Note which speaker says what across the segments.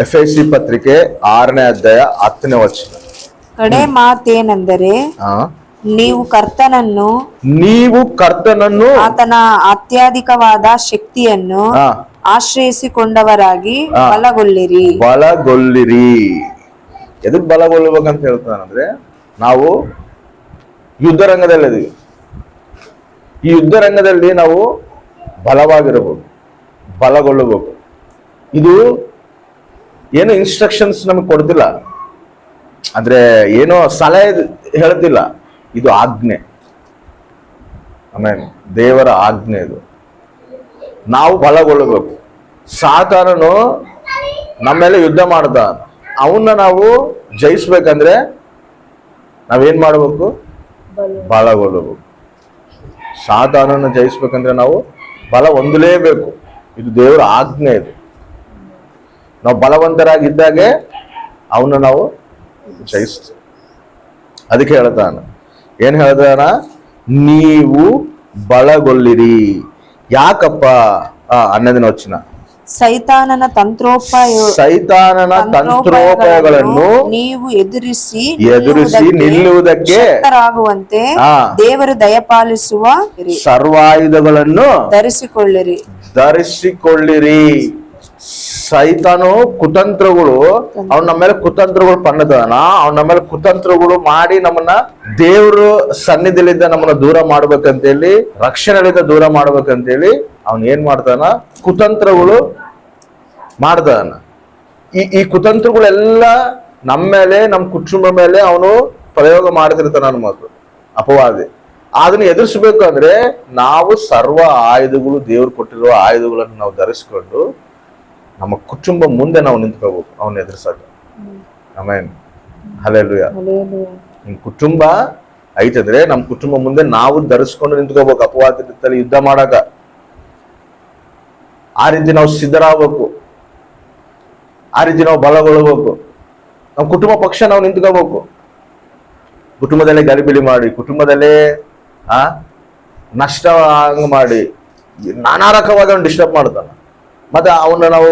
Speaker 1: ಎಫೆಸಿ ಪತ್ರಿಕೆ 6ನೇ ಅಧ್ಯಾಯ 10ನೇ ವಚನ.
Speaker 2: ಕಡೆ ಮಾತೇನೆಂದರೆ, ನೀವು ಕರ್ತನನ್ನು ಆತನ ಅತ್ಯಧಿಕವಾದ ಶಕ್ತಿಯನ್ನು ಆಶ್ರಯಿಸಿಕೊಂಡವರಾಗಿ
Speaker 1: ಬಲಗೊಳ್ಳಿರಿ. ಎದಕ್ ಬಲಗೊಳ್ಳಬೇಕಂತ ಹೇಳ್ತಾನಂದ್ರೆ, ನಾವು ಯುದ್ಧ ರಂಗದಲ್ಲಿದ್ದೀವಿ. ಈ ಯುದ್ಧ ರಂಗದಲ್ಲಿ ನಾವು ಬಲವಾಗಿರಬೇಕು, ಬಲಗೊಳ್ಳಬೇಕು. ಇದು ಏನು ಇನ್ಸ್ಟ್ರಕ್ಷನ್ಸ್ ನಮಗೆ ಕೊಡ್ತಿಲ್ಲ, ಅಂದ್ರೆ ಏನೋ ಸಲಹೆ ಹೇಳ್ತಿಲ್ಲ. ಇದು ಆಜ್ಞೆ. ಆಮೇಲೆ ದೇವರ ಆಜ್ಞೆ ಇದು. ನಾವು ಬಲಗೊಳ್ಳಬೇಕು. ಸಾತಾನನು ನಮ್ಮ ಮೇಲೆ ಯುದ್ಧ ಮಾಡ್ದ, ಅವನ್ನ ನಾವು ಜಯಿಸ್ಬೇಕಂದ್ರೆ ನಾವೇನ್ ಮಾಡ್ಬೇಕು? ಬಲಗೊಳ್ಳಬೇಕು. ಸಾತಾನನ್ನು ಜಯಿಸ್ಬೇಕಂದ್ರೆ ನಾವು ಬಲ ಹೊಂದಲೇಬೇಕು. ಇದು ದೇವರ ಆಜ್ಞೆ. ಇದು ನಾವು ಬಲವಂತರಾಗಿದ್ದಾಗೆ ಅವನ್ನ ನಾವು ಜಯಿಸ್ತೀವಿ. ಅದಕ್ಕೆ ಹೇಳ್ತಾನ, ಏನ್ ಹೇಳ್ತಾನ? ನೀವು ಬಲಗೊಳ್ಳಿರಿ. ಯಾಕಪ್ಪ? 11ನೇ ವಚನ,
Speaker 2: ಸೈತಾನನ ತಂತ್ರೋಪಾಯಗಳನ್ನು ನೀವು ಎದುರಿಸಿ
Speaker 1: ನಿಲ್ಲುವುದಕ್ಕೆ
Speaker 2: ಶಕ್ತರಾಗುವಂತೆ ದೇವರು ದಯಪಾಲಿಸುವ
Speaker 1: ಸರ್ವಾಯುಧಗಳನ್ನು ಧರಿಸಿಕೊಳ್ಳಿರಿ. ಸೈತಾನು ಕುತಂತ್ರಗಳು, ಅವ್ನ ನಮ್ಮ ಮೇಲೆ ಕುತಂತ್ರಗಳು ಪಣ್ಣದಾನ. ಅವ್ನ ನಮ್ಮ ಮೇಲೆ ಕುತಂತ್ರಗಳು ಮಾಡಿ ನಮ್ಮನ್ನ ದೇವ್ರ ಸನ್ನಿಧಿಲಿಂದ ನಮ್ಮನ್ನ ದೂರ ಮಾಡ್ಬೇಕಂತೇಳಿ, ರಕ್ಷಣೆಲಿಂದ ದೂರ ಮಾಡ್ಬೇಕಂತೇಳಿ ಅವ್ನ್ ಏನ್ ಮಾಡ್ತಾನ? ಕುತಂತ್ರಗಳು ಮಾಡ್ತಾನ. ಈ ಕುತಂತ್ರಗಳೆಲ್ಲ ನಮ್ಮ ಮೇಲೆ, ನಮ್ಮ ಕುಟುಂಬ ಮೇಲೆ ಅವನು ಪ್ರಯೋಗ ಮಾಡ್ತಿರ್ತಾನ. ನನ್ನ ಮಾತು ಅಪವಾದಿ. ಅದನ್ನ ಎದುರಿಸ್ಬೇಕು ಅಂದ್ರೆ ನಾವು ಸರ್ವ ಆಯುಧಗಳು, ದೇವ್ರು ಕೊಟ್ಟಿರುವ ಆಯುಧಗಳನ್ನು ನಾವು ಧರಿಸ್ಕೊಂಡು ನಮ್ಮ ಕುಟುಂಬ ಮುಂದೆ ನಾವು ನಿಂತ್ಕೋಬೇಕು, ಅವನ್ನ ಎದುರಿಸಾಕ. ಆಮೇನ್, ಹಲ್ಲೆಲೂಯಾ. ನಿಮ್ ಕುಟುಂಬ ಐತಂದ್ರೆ ನಮ್ ಕುಟುಂಬ ಮುಂದೆ ನಾವು ಧರಿಸ್ಕೊಂಡು ನಿಂತ್ಕೋಬೇಕು. ಅಪವಾದದಲ್ಲಿ ಯುದ್ಧ ಮಾಡಾಕ ಆ ರೀತಿ ನಾವು ಸಿದ್ಧರಾಗಬೇಕು. ಆ ರೀತಿ ನಾವು ಬಲಗೊಳ್ಳಬೇಕು. ನಮ್ಮ ಕುಟುಂಬ ಪಕ್ಷ ನಾವು ನಿಂತ್ಕೋಬೇಕು. ಕುಟುಂಬದಲ್ಲೇ ಗಲಿಬಿಲಿ ಮಾಡಿ, ಕುಟುಂಬದಲ್ಲೇ ನಷ್ಟ ಮಾಡಿ, ನಾನಾ ರಕವಾದ ಡಿಸ್ಟರ್ಬ್ ಮಾಡ್ತಾನೆ. ಮತ್ತೆ ಅವನ್ನ ನಾವು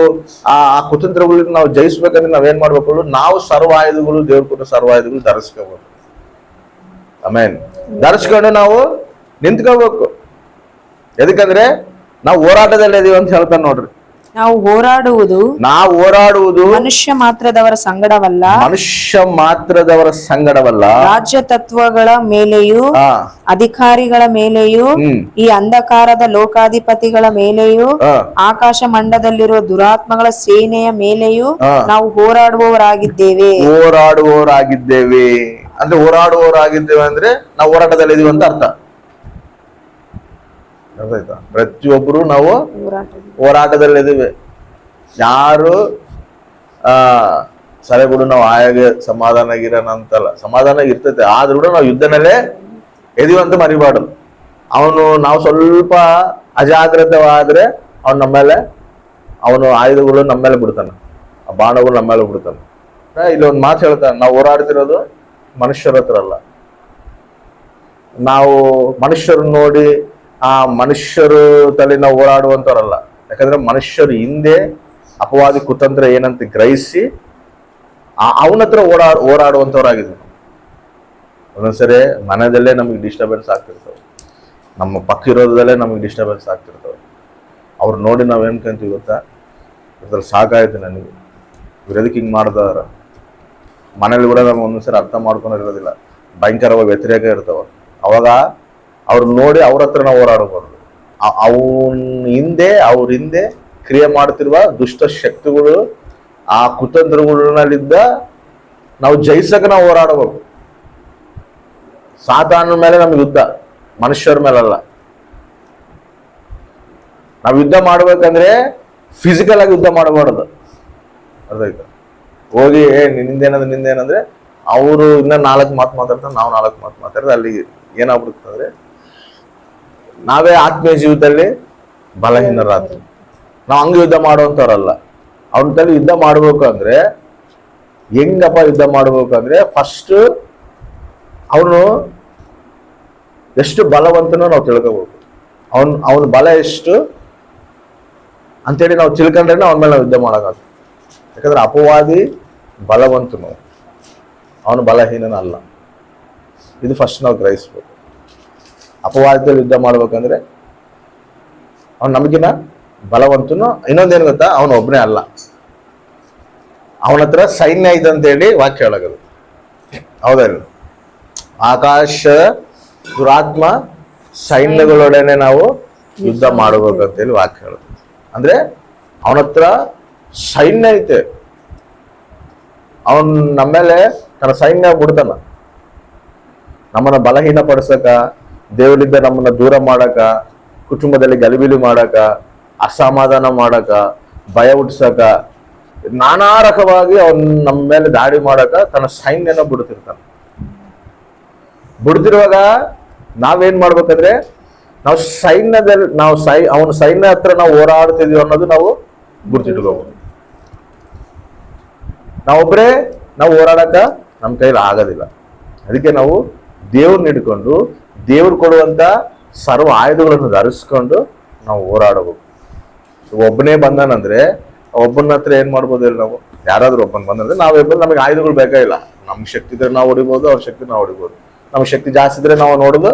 Speaker 1: ಆ ಕುತಂತ್ರಗಳನ್ನ ನಾವು ಜಯಿಸ್ಬೇಕಂದ್ರೆ ನಾವೇನ್ ಮಾಡ್ಬೇಕು? ನಾವು ಸರ್ವಾಯುಧಗಳು, ದೇವ್ರ ಕೊಟ್ಟ ಸರ್ವಾಯುಧಗಳು ಧರಿಸ್ಕೋಬೇಕು. ಆಮೇನ್. ಧರಿಸ್ಕೊಂಡು ನಾವು ನಿಂತ್ಕೋಬೇಕು. ಎದಕ್ಕಂದ್ರೆ ನಾವು ಹೋರಾಟದಲ್ಲಿ ಇದೀವಿ ಅಂತ ಹೇಳ್ತಾನೆ ನೋಡ್ರಿ.
Speaker 2: ನಾವು ಹೋರಾಡುವುದು ಮನುಷ್ಯ ಮಾತ್ರದವರ ಸಂಗಡವಲ್ಲ, ರಾಜ್ಯ ತತ್ವಗಳ ಮೇಲೆಯೂ ಅಧಿಕಾರಿಗಳ ಮೇಲೆಯೂ ಈ ಅಂಧಕಾರದ ಲೋಕಾಧಿಪತಿಗಳ ಮೇಲೆಯೂ ಆಕಾಶ ಮಂಡಲದಲ್ಲಿರುವ ದುರಾತ್ಮಗಳ ಸೇನೆಯ ಮೇಲೆಯೂ ನಾವು ಹೋರಾಡುವವರಾಗಿದ್ದೇವೆ
Speaker 1: ಅಂದ್ರೆ ಹೋರಾಡುವವರಾಗಿದ್ದೇವೆ ಅಂದ್ರೆ ನಾವು ಹೋರಾಟದಲ್ಲಿ ಇದೀವಿ ಅಂತ ಅರ್ಥ. ಪ್ರತಿಯೊಬ್ಬರು ನಾವು ಹೋರಾಟದಲ್ಲಿದ್ದೀವಿ. ಯಾರು ಸರಿ ಬಿಡು ನಾವು ಆಯಾಗೆ ಸಮಾಧಾನ ಆಗಿರೋಣ ಅಂತಲ್ಲ, ಸಮಾಧಾನ ಇರ್ತೈತೆ. ಆದ್ರೂ ಕೂಡ ನಾವು ಯುದ್ಧನಲ್ಲೇ ಎದೀವಂತ ಮರಿಬಾರ್ದು. ನಾವು ಸ್ವಲ್ಪ ಅಜಾಗ್ರತವಾದ್ರೆ ಅವನು ನಮ್ಮ ಮೇಲೆ, ಅವನು ಆಯುಧಗಳು ನಮ್ಮ ಮೇಲೆ ಬಿಡ್ತಾನೆ, ಆ ಬಾಣಗಳು ನಮ್ಮ ಮೇಲೆ ಬಿಡ್ತಾನೆ. ಇಲ್ಲಿ ಒಂದು ಮಾತು ಹೇಳ್ತಾನೆ, ನಾವು ಹೋರಾಡ್ತಿರೋದು ಮನುಷ್ಯರ ಹತ್ರ ಅಲ್ಲ. ನಾವು ಮನುಷ್ಯರನ್ನ ನೋಡಿ ಆ ಮನುಷ್ಯರು ತಲೆ ನಾವು ಹೋರಾಡುವಂತವ್ರಲ್ಲ. ಯಾಕಂದ್ರೆ ಮನುಷ್ಯರು ಹಿಂದೆ ಅಪವಾದಿ ಕುತಂತ್ರ ಏನಂತ ಗ್ರಹಿಸಿ ಅವನ ಹತ್ರ ಹೋರಾಡುವಂತವ್ರಾಗಿದ್ವಿ. ಒಂದೊಂದ್ಸರಿ ಮನೆಯಲ್ಲೇ ನಮಗೆ ಡಿಸ್ಟರ್ಬೆನ್ಸ್ ಆಗ್ತಿರ್ತವೆ, ನಮ್ಮ ಪಕ್ಕ ಇರೋದಲ್ಲೇ ನಮಗೆ ಡಿಸ್ಟರ್ಬೆನ್ಸ್ ಆಗ್ತಿರ್ತವೆ. ಅವ್ರು ನೋಡಿ ನಾವ್ ಏನ್ಕಂತೀವಿ ಗೊತ್ತಾ? ಇದ್ರಲ್ಲಿ ಸಾಕಾಯ್ತು ನನಗೆ, ಇವ್ರು ಎದಕ್ಕೆ ಹಿಂಗ್ ಮಾಡ್ದಾರ. ಮನೇಲಿ ಕೂಡ ನಮ್ಗೆ ಒಂದೊಂದ್ಸರಿ ಅರ್ಥ ಮಾಡ್ಕೊಂಡಿರೋದಿಲ್ಲ, ಭಯಂಕರವಾಗಿ ವ್ಯತಿರೇಕ ಇರ್ತಾವ. ಅವಾಗ ಅವ್ರನ್ನ ನೋಡಿ ಅವ್ರ ಹತ್ರ ನಾವು ಹೋರಾಡಬಾರ್ದು. ಅವ್ರ ಹಿಂದೆ ಕ್ರಿಯೆ ಮಾಡ್ತಿರುವ ದುಷ್ಟ ಶಕ್ತಿಗಳು, ಆ ಕುತಂತ್ರಗಳಲ್ಲಿದ್ದ ನಾವು ಜಯಿಸಕ ನಾವು ಹೋರಾಡಬೇಕು. ಸಾತಾನ ಮೇಲೆ ನಮ್ಗೆ ಯುದ್ಧ, ಮನುಷ್ಯರ ಮೇಲಲ್ಲ. ನಾವು ಯುದ್ಧ ಮಾಡ್ಬೇಕಂದ್ರೆ ಫಿಸಿಕಲ್ ಆಗಿ ಯುದ್ಧ ಮಾಡಬಾರ್ದು. ಅರ್ಥ ಆಯ್ತಾ? ಹೋಗಿ ನಿಂದೇನಂದ್ರೆ ಅವರು ಇನ್ನ 4 ಮಾತು ಮಾತಾಡ್ತಾರೆ, ನಾವು 4 ಮಾತು ಮಾತಾಡಿದ್ರೆ ಅಲ್ಲಿ ಏನಾಗ್ಬಿಡುತ್ತಂದ್ರೆ ನಾವೇ ಆತ್ಮೀಯ ಜೀವಿತದಲ್ಲಿ ಬಲಹೀನರಾಗ್ತೀವಿ. ನಾವು ಹಂಗ ಯುದ್ಧ ಮಾಡುವಂತವ್ರಲ್ಲ. ಅವನ ತಲೆ ಯುದ್ಧ ಮಾಡ್ಬೇಕು ಅಂದ್ರೆ ಹೆಂಗಪ್ಪ ಯುದ್ಧ ಮಾಡ್ಬೇಕಂದ್ರೆ, ಫಸ್ಟ್ ಅವನು ಎಷ್ಟು ಬಲವಂತನೋ ನಾವು ತಿಳ್ಕೋಬೇಕು. ಅವನ ಬಲ ಎಷ್ಟು ಅಂತೇಳಿ ನಾವು ತಿಳ್ಕೊಂಡ್ರೆ ಅವನ ಮೇಲೆ ನಾವು ಯುದ್ಧ ಮಾಡೋಕ್ಕಾಗ್ತದೆ. ಯಾಕಂದ್ರೆ ಅಪವಾದಿ ಬಲವಂತನು, ಅವನು ಬಲಹೀನನಲ್ಲ. ಇದು ಫಸ್ಟ್ ನಾವು ಗ್ರಹಿಸ್ಬೇಕು. ಅಪವಾದದಲ್ಲಿ ಯುದ್ಧ ಮಾಡ್ಬೇಕಂದ್ರೆ ಅವನು ನಮಗಿನ ಬಲವಂತನು. ಇನ್ನೊಂದೇನು ಗೊತ್ತಾ, ಅವನು ಒಬ್ಬನೇ ಅಲ್ಲ, ಅವನ ಹತ್ರ ಸೈನ್ಯ ಇದೆ ಅಂತೇಳಿ ವಾಕ್ಯ ಹೇಳೋದು. ಹೌದಲ್ಲ? ಆಕಾಶ ದುರಾತ್ಮ ಸೈನ್ಯಗಳೊಡನೆ ನಾವು ಯುದ್ಧ ಮಾಡಬೇಕಂತೇಳಿ ವಾಕ್ಯ ಹೇಳೋದು. ಅಂದ್ರೆ ಅವನ ಹತ್ರ ಸೈನ್ಯ ಐತೆ. ಅವನ್ ನಮ್ಮ ಮೇಲೆ ತನ್ನ ಸೈನ್ಯ ಬಿಡ್ತಾನ, ನಮ್ಮನ್ನ ಬಲಹೀನ ಪಡಿಸಕ, ದೇವರಿಂದ ನಮ್ಮನ್ನ ದೂರ ಮಾಡಕ, ಕುಟುಂಬದಲ್ಲಿ ಗಲಿಬಿಲಿ ಮಾಡಕ, ಅಸಮಾಧಾನ ಮಾಡಕ, ಭಯ ಹುಟ್ಟಿಸಕ, ನಾನಾ ರಕವಾಗಿ ಅವನ್ ನಮ್ಮ ಮೇಲೆ ದಾಳಿ ಮಾಡಕ ತನ್ನ ಸೈನ್ಯನ ಬಿಡ್ತಿರ್ತಾನೆ. ಬಿಡ್ತಿರುವಾಗ ನಾವೇನ್ ಮಾಡ್ಬೇಕಂದ್ರೆ, ನಾವು ಸೈನ್ಯದಲ್ಲಿ ಅವನ ಸೈನ್ಯ ಹತ್ರ ನಾವು ಹೋರಾಡ್ತಿದೀವಿ ಅನ್ನೋದು ನಾವು ಗುರ್ತಿಟ್ಕೋಬಹುದು. ನಾವೊಬ್ಬರೇ ನಾವು ಹೋರಾಡಕ ನಮ್ಮ ಕೈಲಿ ಆಗೋದಿಲ್ಲ. ಅದಕ್ಕೆ ನಾವು ದೇವ್ರನ್ನ ಹಿಡ್ಕೊಂಡು ದೇವ್ರು ಕೊಡುವಂತ ಸರ್ವ ಆಯುಧಗಳನ್ನು ಧರಿಸ್ಕೊಂಡು ನಾವು ಹೋರಾಡಬೇಕು. ಒಬ್ಬನೇ ಬಂದಾನಂದ್ರೆ ಒಬ್ಬನ ಹತ್ರ ಏನ್ ಮಾಡ್ಬೋದು ಹೇಳಿ, ನಾವು ಯಾರಾದ್ರೂ ಒಬ್ಬನ್ ಬಂದಂದ್ರೆ ನಾವೆಬ್ಬರು ನಮಗೆ ಆಯುಧಗಳು ಬೇಕಾಗಿಲ್ಲ. ನಮ್ಗೆ ಶಕ್ತಿ ಇದ್ರೆ ನಾವು ಹೊಡಿಬೋದು, ಅವ್ರ ಶಕ್ತಿ ನಾವು ಹೊಡಿಬೋದು. ನಮ್ಗೆ ಶಕ್ತಿ ಜಾಸ್ತಿ ಇದ್ರೆ ನಾವು ನೋಡುದು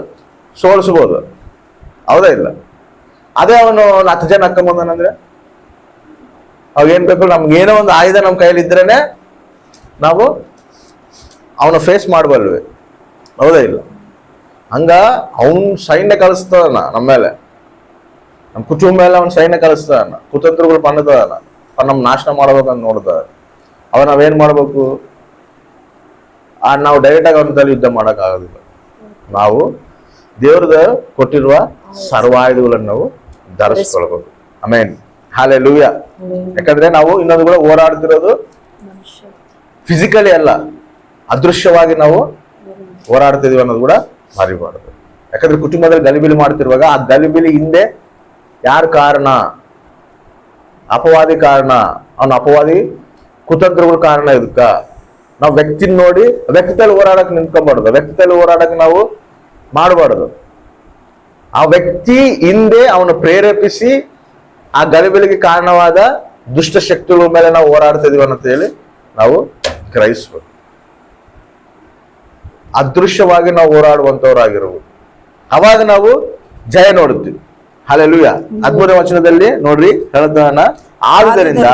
Speaker 1: ಸೋಲಿಸ್ಬೋದು. ಹೌದಾ ಇಲ್ಲ? ಅದೇ ಅವನು 10 ಜನ ಹಾಕೊಂಬಂದಾನಂದ್ರೆ ಅವಾಗ ಏನ್ ಬೇಕು, ನಮ್ಗೆ ಏನೋ ಒಂದು ಆಯುಧ ನಮ್ಮ ಕೈಯಲ್ಲಿ ಇದ್ರೇನೆ ನಾವು ಅವನ ಫೇಸ್ ಮಾಡಬಲ್ವಿ. ಹೌದಾ ಇಲ್ಲ? ಹಂಗ ಅವನ್ ಸೈನ್ಯ ಕಳಿಸ್ತಾನ ನಮ್ಮ ಮೇಲೆ, ನಮ್ಮ ಕುಟುಂಬ ಮೇಲೆ ಅವನ್ ಸೈನ್ಯ ಕಳಿಸ್ತಾನ, ಕುತಂತ್ರಗಳು ಪನ್ನದಾನ, ನಮ್ ನಾಶನ ಮಾಡ್ಬೇಕಂತ ನೋಡ್ದ. ಅವ ನಾವೇನ್ ಮಾಡ್ಬೇಕು, ನಾವು ಡೈರೆಕ್ಟ್ ಆಗಿ ಅವನ ಯುದ್ಧ ಮಾಡಕ್ ಆಗೋದಿಲ್ಲ. ನಾವು ದೇವ್ರದ ಕೊಟ್ಟಿರುವ ಸರ್ವಾಯುಧಗಳನ್ನು ನಾವು ಧರಿಸ್ಕೊಳ್ಬೇಕು. ಆಮೇನ್, ಹಲ್ಲೆಲೂಯಾ. ಯಾಕಂದ್ರೆ ನಾವು ಇನ್ನೊಂದು ಕೂಡ ಹೋರಾಡ್ತಿರೋದು ಫಿಸಿಕಲಿ ಅಲ್ಲ, ಅದೃಶ್ಯವಾಗಿ ನಾವು ಹೋರಾಡ್ತಿದೀವಿ ಅನ್ನೋದು ಕೂಡ ಮರಿಬಾರ್ದು. ಯಾಕಂದ್ರೆ ಕುಟುಂಬದಲ್ಲಿ ಗಲಿಬಿಲಿ ಮಾಡ್ತಿರುವಾಗ ಆ ಗಲಿಬಿಲಿ ಹಿಂದೆ ಯಾರು ಕಾರಣ? ಅಪವಾದಿ ಕಾರಣ. ಅವನ ಅಪವಾದಿ ಕುತಂತ್ರಗಳ ಕಾರಣ. ಇದಕ್ಕ ನಾವು ವ್ಯಕ್ತಿನ ನೋಡಿ ವ್ಯಕ್ತಿಯಲ್ಲಿ ಹೋರಾಡಕ್ ನಿಂತ್ಕೊಬಾರ್ದು, ವ್ಯಕ್ತಿಯಲ್ಲಿ ಹೋರಾಡಕ್ ನಾವು ಮಾಡಬಾರ್ದು. ಆ ವ್ಯಕ್ತಿ ಹಿಂದೆ ಅವನು ಪ್ರೇರೇಪಿಸಿ ಆ ಗಲಿಬಿಲಿಗೆ ಕಾರಣವಾದ ದುಷ್ಟ ಶಕ್ತಿಗಳ ಮೇಲೆ ನಾವು ಹೋರಾಡ್ತಿದೀವಿ ಅಂತ ಹೇಳಿ ನಾವು ಗ್ರಹಿಸ್ಬೇಕು. ಅದೃಶ್ಯವಾಗಿ ನಾವು ಹೋರಾಡುವಂತವರಾಗಿರ್ಬೋದು, ಅವಾಗ ನಾವು ಜಯ ನೋಡುತ್ತೀವಿ. ಹಲ್ಲೆಲೂಯಾ. 13ನೇ ವಚನದಲ್ಲಿ ನೋಡ್ರಿ ಹೇಳ್ತಾನ, ಆದುದರಿಂದ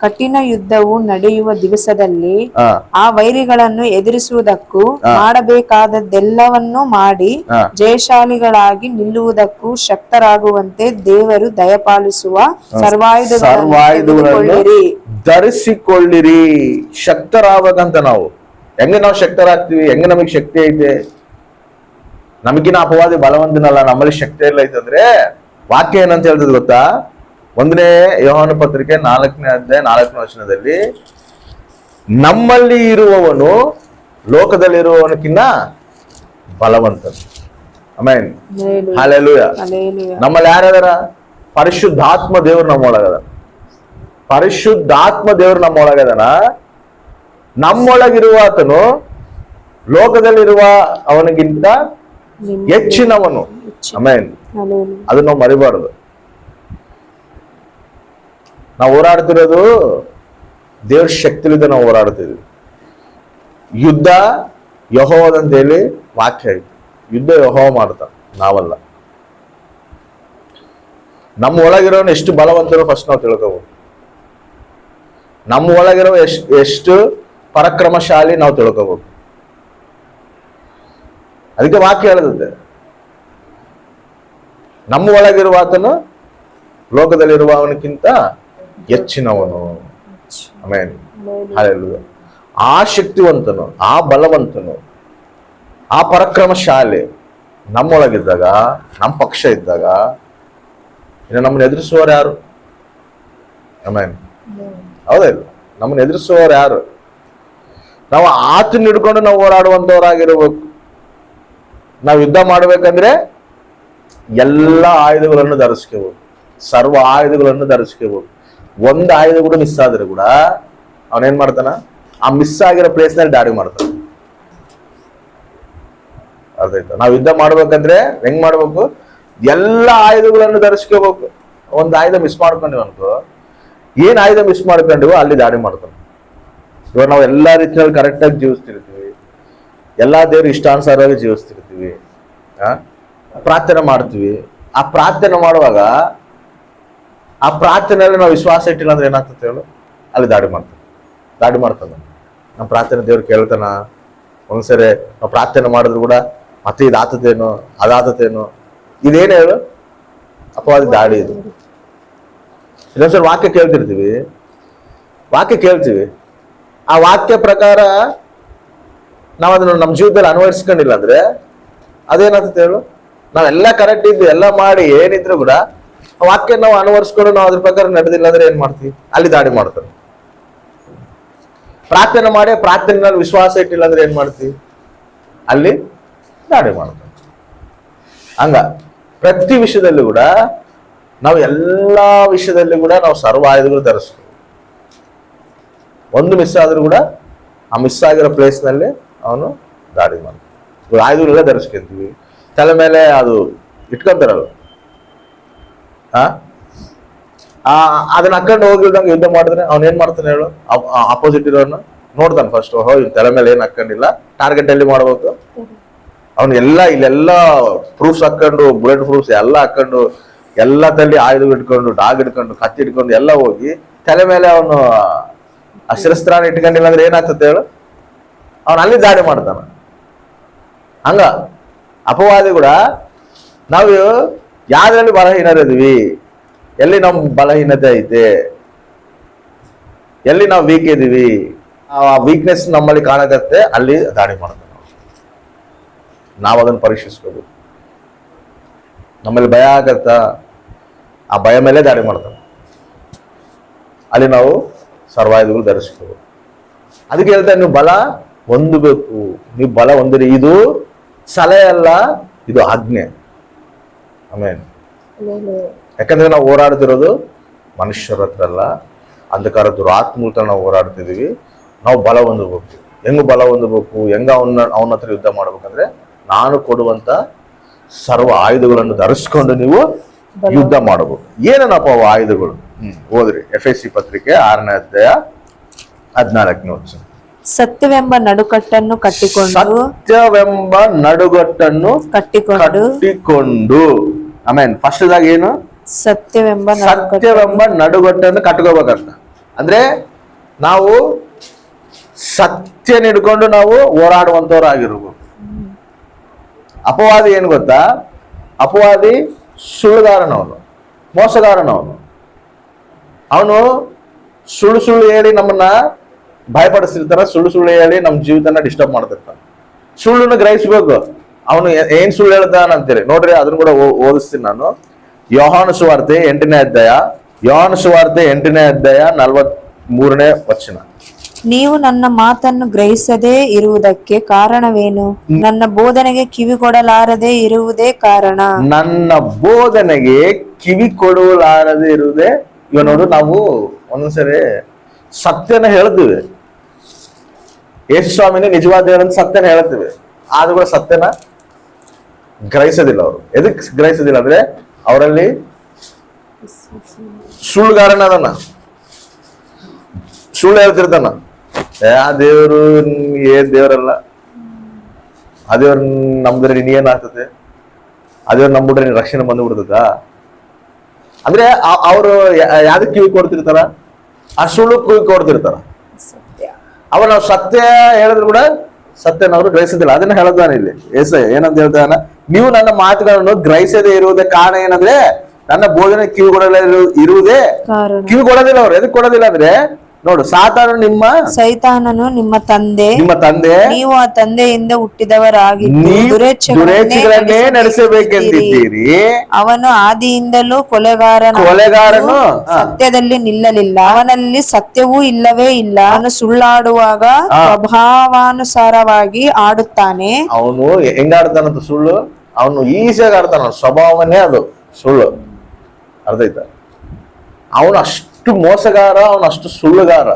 Speaker 2: ಕಠಿಣ ಯುದ್ಧವು ನಡೆಯುವ ದಿವಸದಲ್ಲಿ ಆ ವೈರಿಗಳನ್ನು ಎದುರಿಸುವುದಕ್ಕೂ ಮಾಡಬೇಕಾದದ್ದೆಲ್ಲವನ್ನೂ ಮಾಡಿ ಜಯಶಾಲಿಗಳಾಗಿ ನಿಲ್ಲುವುದಕ್ಕೂ ಶಕ್ತರಾಗುವಂತೆ ದೇವರು ದಯಪಾಲಿಸುವ ಸರ್ವಾಯುಧಗಳನ್ನು
Speaker 1: ಧರಿಸಿಕೊಳ್ಳಿರಿ. ಶಕ್ತರಾಗಬೇಕಂತ ನಾವು ಹೆಂಗೆ ನಾವು ಶಕ್ತರಾಗ್ತೀವಿ? ಹೆಂಗೆ ನಮಗೆ ಶಕ್ತಿ ಐತೆ? ನಮಗಿನ ಅಪವಾದಿ ಬಲವಂತನಲ್ಲ, ನಮ್ಮಲ್ಲಿ ಶಕ್ತಿ ಎಲ್ಲ ಐತಂದ್ರೆ ವಾಕ್ಯ ಏನಂತ ಹೇಳ್ತದೆ ಗೊತ್ತಾ? 1ನೇ ಯೋಹಾನ ಪತ್ರಿಕೆ 4ನೇ ಅಧ್ಯಾಯ 4ನೇ ವಚನದಲ್ಲಿ, ನಮ್ಮಲ್ಲಿ ಇರುವವನು ಲೋಕದಲ್ಲಿರುವವನಕ್ಕಿಂತ ಬಲವಂತನು. Amen, hallelujah. ನಮ್ಮಲ್ಲಿ ಯಾರದಾರ? ಪರಿಶುದ್ಧಾತ್ಮ ದೇವ್ರು ನಮ್ಮೊಳಗದ. ಪರಿಶುದ್ಧಾತ್ಮ ದೇವ್ರು ನಮ್ಮೊಳಗದನ. ನಮ್ಮೊಳಗಿರುವ ಆತನು ಲೋಕದಲ್ಲಿರುವ ಅವನಿಗಿಂತ ಹೆಚ್ಚಿನವನು. ಆಮೆನ್. ಅದನ್ನ ನಾವು ಮರಿಬಾರದು. ನಾವು ಹೋರಾಡ್ತಿರೋದು ದೇವ್ರ ಶಕ್ತಿಲಿಂದ ನಾವು ಹೋರಾಡ್ತಿದ್ವಿ. ಯುದ್ಧ ಯೆಹೋವದಂತ ಹೇಳಿ ವಾಕ್ಯ ಐತಿ. ಯುದ್ಧ ಯೆಹೋವ ಮಾಡ್ತಾನ, ನಾವಲ್ಲ. ನಮ್ಮ ಒಳಗಿರೋನು ಎಷ್ಟು ಬಲವಂತರು ಫಸ್ಟ್ ನಾವು ತಿಳ್ಕೋಬಹುದು. ನಮ್ಮ ಒಳಗಿರೋ ಎಷ್ಟು ಪರಾಕ್ರಮಶಾಲಿ ನಾವು ತಿಳ್ಕೋಬಹುದು. ಅದಕ್ಕೆ ವಾಕ್ಯ ಹೇಳದಂತೆ, ನಮ್ಮ ಒಳಗಿರುವ ಆತನು ಲೋಕದಲ್ಲಿರುವ ಅವನಕ್ಕಿಂತ ಹೆಚ್ಚಿನವನು. Amen, hallelujah. ಆ ಶಕ್ತಿವಂತನು, ಆ ಬಲವಂತನು, ಆ ಪರಾಕ್ರಮಶಾಲಿ ನಮ್ಮೊಳಗಿದ್ದಾಗ, ನಮ್ಮ ಪಕ್ಷ ಇದ್ದಾಗ ಇನ್ನು ನಮ್ಮನ್ನ ಎದುರಿಸುವವರು ಯಾರು? ಆಮೆನ್, ಹೌದಾ ಇಲ್ಲ? ನಮ್ಮನ್ನ ಎದುರಿಸುವವರು ಯಾರು? ನಾವು ಆತನ ಹಿಡ್ಕೊಂಡು ನಾವು ಹೋರಾಡುವಂತವರಾಗಿರ್ಬೇಕು. ನಾವು ಯುದ್ಧ ಮಾಡ್ಬೇಕಂದ್ರೆ ಎಲ್ಲ ಆಯುಧಗಳನ್ನು ಧರಿಸ್ಕೋಬೇಕು, ಸರ್ವ ಆಯುಧಗಳನ್ನು ಧರಿಸ್ಕೋಬೇಕು. ಒಂದು ಆಯುಧ ಕೂಡ ಮಿಸ್ ಆದ್ರೆ ಕೂಡ ಅವನೇನ್ ಮಾಡ್ತಾನ? ಆ ಮಿಸ್ ಆಗಿರೋ ಪ್ಲೇಸ್ ನಲ್ಲಿ ದಾಳಿ ಮಾಡ್ತಾನ. ಅರ್ಥ ಆಯ್ತಾ? ನಾವು ಯುದ್ಧ ಮಾಡ್ಬೇಕಂದ್ರೆ ಹೆಂಗ್ ಮಾಡ್ಬೇಕು? ಎಲ್ಲ ಆಯುಧಗಳನ್ನು ಧರಿಸ್ಕೋಬೇಕು. ಒಂದು ಆಯುಧ ಮಿಸ್ ಮಾಡ್ಕೊಂಡ್ವಿ ಅನ್ಕೋ, ಏನ್ ಆಯುಧ ಮಿಸ್ ಮಾಡ್ಕೊಂಡಿವೋ ಅಲ್ಲಿ ದಾಳಿ ಮಾಡ್ತಾನೆ. ಇವಾಗ ನಾವು ಎಲ್ಲಾ ರೀತಿಯಲ್ಲಿ ಕರೆಕ್ಟಾಗಿ ಜೀವಿಸ್ತಿರ್ತೀವಿ, ಎಲ್ಲಾ ದೇವ್ರ ಇಷ್ಟಾನುಸಾರವಾಗಿ ಜೀವಿಸ್ತಿರ್ತೀವಿ, ಪ್ರಾರ್ಥನೆ ಮಾಡ್ತೀವಿ. ಆ ಪ್ರಾರ್ಥನೆ ಮಾಡುವಾಗ ಆ ಪ್ರಾರ್ಥನೆಯಲ್ಲಿ ನಾವು ವಿಶ್ವಾಸ ಇಟ್ಟಿಲ್ಲ ಅಂದ್ರೆ ಏನಾಗ್ತದೆ ಹೇಳು, ಅಲ್ಲಿ ದಾಡಿ ಮಾಡ್ತಾನೆ. ನಮ್ಮ ಪ್ರಾರ್ಥನೆ ದೇವ್ರು ಕೇಳ್ತಾನ. ಒಂದ್ಸರಿ ನಾವು ಪ್ರಾರ್ಥನೆ ಮಾಡಿದ್ರು ಕೂಡ ಮತ್ತೆ ಇದಾತತೇನು ಅದಾತತೇನು, ಇದೇನು ಹೇಳು, ಅಪವಾದಿ ದಾಡಿ ಇದು. ಇನ್ನೊಂದ್ಸರಿ ವಾಕ್ಯ ಕೇಳ್ತಿರ್ತೀವಿ, ಆ ವಾಕ್ಯ ಪ್ರಕಾರ ನಾವು ಅದನ್ನು ನಮ್ಮ ಜೀವಿತದಲ್ಲಿ ಅನ್ವಯಿಸ್ಕೊಂಡಿಲ್ಲ ಅಂದ್ರೆ ಅದೇನಾಗ್ತದೆ ಹೇಳು, ನಾವೆಲ್ಲ ಕರೆಕ್ಟ್ ಇದ್ದು ಎಲ್ಲ ಮಾಡಿ ಏನಿದ್ರು ಕೂಡ ಆ ವಾಕ್ಯ ನಾವು ಅನುವರ್ಸ್ಕೊಂಡು ನಾವು ಅದ್ರ ಪ್ರಕಾರ ನಡೆದಿಲ್ಲ ಅಂದ್ರೆ ಏನ್ ಮಾಡ್ತೀವಿ, ಅಲ್ಲಿ ದಾಡಿ ಮಾಡ್ತಾರೆ. ಪ್ರಾರ್ಥನೆ ಮಾಡಿ ಪ್ರಾರ್ಥನೆಯಲ್ಲಿ ವಿಶ್ವಾಸ ಇಟ್ಟಿಲ್ಲ ಅಂದ್ರೆ ಏನ್ ಮಾಡ್ತೀವಿ, ಅಲ್ಲಿ ದಾಡಿ ಮಾಡ್ತಾರೆ. ಹಂಗ ಪ್ರತಿ ವಿಷಯದಲ್ಲಿ ಕೂಡ ನಾವು ಎಲ್ಲಾ ವಿಷಯದಲ್ಲಿ ಕೂಡ ನಾವು ಸರ್ವ ಆಯುಧಗಳು ಧರಿಸ್ತೀವಿ. ಒಂದು ಮಿಸ್ ಆದ್ರೂ ಕೂಡ ಆ ಮಿಸ್ ಆಗಿರೋ ಪ್ಲೇಸ್ ನಲ್ಲಿ ಅವನು ದಾಡಿ ಮಾಡ್ತಾನೆ. ಆಯುಧಗಳೆಲ್ಲ ಧರಿಸ್ಕೊಂತೀವಿ, ತಲೆ ಮೇಲೆ ಅದು ಇಟ್ಕೊಂತಾರಲ್ಲ, ಅದನ್ನ ಹಾಕೊಂಡು ಹೋಗಿಲ್ದಂಗೆ ಯುದ್ಧ ಮಾಡಿದ್ರೆ ಅವ್ನ ಏನ್ ಮಾಡ್ತಾನೆ ಹೇಳು, ಅಪೋಸಿಟ್ ಇರೋನ್ನ ನೋಡ್ತಾನೆ ಫಸ್ಟ್. ಇವ್ ತಲೆ ಮೇಲೆ ಏನ್ ಹಾಕೊಂಡಿಲ್ಲ, ಟಾರ್ಗೆಟ್ ಎಲ್ಲಿ ಮಾಡ್ಬೇಕು, ಅವ್ನು ಇಲ್ಲೆಲ್ಲ ಪ್ರೂಫ್ಸ್ ಹಾಕೊಂಡು, ಬುಲೆಟ್ ಪ್ರೂಫ್ಸ್ ಎಲ್ಲ ಹಾಕೊಂಡು, ಎಲ್ಲ ತಲ್ಲಿ ಆಯುಧ ಇಟ್ಕೊಂಡು, ಡಾಗ್ ಇಟ್ಕೊಂಡು, ಕತ್ತಿ ಇಟ್ಕೊಂಡು ಎಲ್ಲ ಹೋಗಿ ತಲೆ ಮೇಲೆ ಅವನು ಅಶಸ್ತ್ರಾನ ಇಟ್ಕೊಂಡಿಲ್ಲ ಅಂದ್ರೆ ಏನಾಗ್ತದೆ ಹೇಳು, ಅವನು ಅಲ್ಲಿ ದಾಳಿ ಮಾಡ್ತಾನ. ಹಂಗ ಅಪವಾದಿ ಕೂಡ ನಾವು ಯಾವ್ದ್ರಲ್ಲಿ ಬಲಹೀನರಿದ್ವಿ, ಎಲ್ಲಿ ನಮ್ ಬಲಹೀನತೆ ಐತೆ, ಎಲ್ಲಿ ನಾವು ವೀಕ್ ಇದೀವಿ, ಆ ವೀಕ್ನೆಸ್ ನಮ್ಮಲ್ಲಿ ಕಾಣಕತ್ತೆ, ಅಲ್ಲಿ ದಾಳಿ ಮಾಡ್ತಾನೆ. ನಾವು ಅದನ್ನು ಪರೀಕ್ಷಿಸ್ಕೋಬೇಕು. ನಮ್ಮಲ್ಲಿ ಭಯ ಆಗತ್ತ, ಆ ಭಯ ಮೇಲೆ ದಾಳಿ ಮಾಡ್ತಾನೆ. ಅಲ್ಲಿ ನಾವು ಸರ್ವಾಯುಧಗಳು ಧರಿಸ್ಕೋಬೇಕು. ಅದಕ್ಕೆ ಹೇಳ್ತಾರೆ, ನೀವು ಬಲ ಹೊಂದಬೇಕು, ನೀವು ಬಲ ಹೊಂದಿರಿ. ಇದು ಸಲಹೆ ಅಲ್ಲ, ಇದು ಆಜ್ಞೆ. ಆಮೇಲೆ ಯಾಕಂದ್ರೆ ನಾವು ಹೋರಾಡ್ತಿರೋದು ಮನುಷ್ಯರ ಹತ್ರ ಅಲ್ಲ, ಅಂಧಕಾರ ದುರಾತ್ಮೂಲ ನಾವು ಹೋರಾಡ್ತಿದೀವಿ. ನಾವು ಬಲ ಹೊಂದಬೇಕು. ಹೆಂಗು ಬಲ ಹೊಂದಬೇಕು, ಹೆಂಗ ಅವನ ಹತ್ರ ಯುದ್ಧ ಮಾಡ್ಬೇಕಂದ್ರೆ ನಾನು ಕೊಡುವಂತ ಸರ್ವ ಆಯುಧಗಳನ್ನು ಧರಿಸ್ಕೊಂಡು ನೀವು ಯುದ್ಧ ಮಾಡಬೇಕು. ಏನನ್ನಪ್ಪ ಅವು ಆಯುಧಗಳು? ಓದ್ರಿ ಎಫೆಸಿ ಪತ್ರಿಕೆ 6ನೇ ಅಧ್ಯಾಯ 14ನೇ ವಚನ.
Speaker 2: ಸತ್ಯವೆಂಬ ನಡುಕಟ್ಟನ್ನು
Speaker 1: ಕಟ್ಟಿಕೊಂಡು ಆಮೇನ್. ಫಸ್ಟ್ ದಾಗ ಏನು? ಸತ್ಯವೆಂಬ ನಡುಗಟ್ಟನ್ನು ಕಟ್ಕೋಬೇಕಂತ. ಅಂದ್ರೆ ನಾವು ಸತ್ಯ ಹಿಡ್ಕೊಂಡು ನಾವು ಹೋರಾಡುವಂತವ್ರಾಗಿರ್ಬೇಕು. ಅಪವಾದಿ ಏನ್ ಗೊತ್ತಾ? ಅಪವಾದಿ ಸುಳ್ಳುಗಾರನವನು, ಮೋಸಗಾರನವನು. ಅವನು ಸುಳ್ಳು ಹೇಳಿ ನಮ್ಮನ್ನ ಭಯಪಡಿಸ್ತಿರ್ತಾನ, ಸುಳ್ಳು ಹೇಳಿ ನಮ್ಮ ಜೀವಿತನ ಡಿಸ್ಟರ್ಬ್ ಮಾಡ್ತಿರ್ತಾನೆ. ಸುಳ್ಳನ್ನು ಗ್ರಹಿಸ್ಬೇಕು. ಅವನು ಏನ್ ಸುಳ್ಳು ಹೇಳ್ತಾನ ಅಂತೇಳಿ ನೋಡ್ರಿ, ಅದನ್ನು ಕೂಡ ಓದಿಸ್ತೀನಿ ನಾನು. ಯೋಹಾನ ಸುವಾರ್ತೆ 8ನೇ ಅಧ್ಯಾಯ 43ನೇ ವಚನ.
Speaker 2: ನೀವು ನನ್ನ ಮಾತನ್ನು ಗ್ರಹಿಸದೇ ಇರುವುದಕ್ಕೆ ಕಾರಣವೇನು? ನನ್ನ ಬೋಧನೆಗೆ ಕಿವಿ ಕೊಡಲಾರದೆ ಇರುವುದೇ ಕಾರಣ.
Speaker 1: ನನ್ನ ಬೋಧನೆಗೆ ಕಿವಿ ಕೊಡಲಾರದೆ ಇರುವುದೇ. ಇವ ನೋಡು, ನಾವು ಒಂದೊಂದ್ಸರಿ ಸತ್ಯನ ಹೇಳ್ತೀವಿ, ಯೇಸು ಸ್ವಾಮಿನೇ ನಿಜವಾದ ದೇವರಂತ ಸತ್ಯನ ಹೇಳ್ತೀವಿ, ಆದ್ರೂ ಕೂಡ ಸತ್ಯನ ಗ್ರಹಿಸೋದಿಲ್ಲ. ಅವರು ಎದಕ್ ಗ್ರಹಿಸೋದಿಲ್ಲ ಅಂದ್ರೆ ಅವರಲ್ಲಿ ಸುಳ್ಳುಗಾರನ ಅದನ್ನ ಸುಳ್ಳು ಹೇಳ್ತಿರ್ತಾನ. ಆ ದೇವರು ಏನ್ ದೇವರಲ್ಲ, ಆ ದೇವ್ರ ನಮ್ದ್ರೆ ನೀನ್ ಏನಾಗ್ತದೆ, ಆ ದೇವ್ರ ನಂಬಿಟ್ರೆ ನೀನ್ ರಕ್ಷಣೆ ಬಂದ್ಬಿಡ್ತದ. ಅಂದ್ರೆ ಅವರು ಯಾವ್ದಕ್ ಕಿವಿ ಕೊಡ್ತಿರ್ತಾರ? ಆ ಸುಳ್ಳು ಕಿವಿ ಕೊಡ್ತಿರ್ತಾರ. ಅವ ನಾವು ಸತ್ಯ ಹೇಳಿದ್ರು ಕೂಡ ಸತ್ಯನವರು ಗ್ರಹಿಸೋದಿಲ್ಲ. ಅದನ್ನ ಹೇಳ್ತಾನೆ ಇಲ್ಲಿ ಏನಂತ ಹೇಳ್ತಾನ, ನೀವು ನನ್ನ ಮಾತುಗಳನ್ನು ಗ್ರಹಿಸದೇ ಇರುವುದೇ ಕಾರಣ ಏನಂದ್ರೆ ನನ್ನ ಬೋಧನೆ ಕಿವಿ ಇರುವುದೇ ಕಿವಿ ಕೊಡೋದಿಲ್ಲ. ಅವ್ರು ಎದಕ್ ಕೊಡೋದಿಲ್ಲ ಅಂದ್ರೆ ನೋಡು, ಸೈತಾನನು ನಿಮ್ಮ ತಂದೆ, ನೀವು ಆ ತಂದೆಯಿಂದ ಹುಟ್ಟಿದವರಾಗಿದ್ದು ದುರೇಚ್ಛೆಗಳನ್ನೇ ನಡೆಸಬೇಕೆಂದಿದ್ದೀರಿ. ಅವನು ಆದಿಯಿಂದಲೂ ಕೊಲೆಗಾರನು, ಸತ್ಯದಲ್ಲಿ ನಿಲ್ಲಲಿಲ್ಲ, ಅವನಲ್ಲಿ ಸತ್ಯವೂ ಇಲ್ಲವೇ ಇಲ್ಲ. ಅವನು ಸುಳ್ಳಾಡುವಾಗ ಸ್ವಭಾವಾನುಸಾರವಾಗಿ ಆಡುತ್ತಾನೆ. ಅವನು ಹೆಂಗಾಡ್ತಾನಂತ ಸುಳ್ಳು, ಅವನು ಈಸಿಯಾಗಿ ಆಡ್ತಾನ, ಸ್ವಭಾವನೇ ಅದು ಸುಳ್ಳು. ಅರ್ಥ ಆಯ್ತಾ? ಅವನು ಅಷ್ಟು ಮೋಸಗಾರ, ಅವನು ಅಷ್ಟು ಸುಳ್ಳುಗಾರ.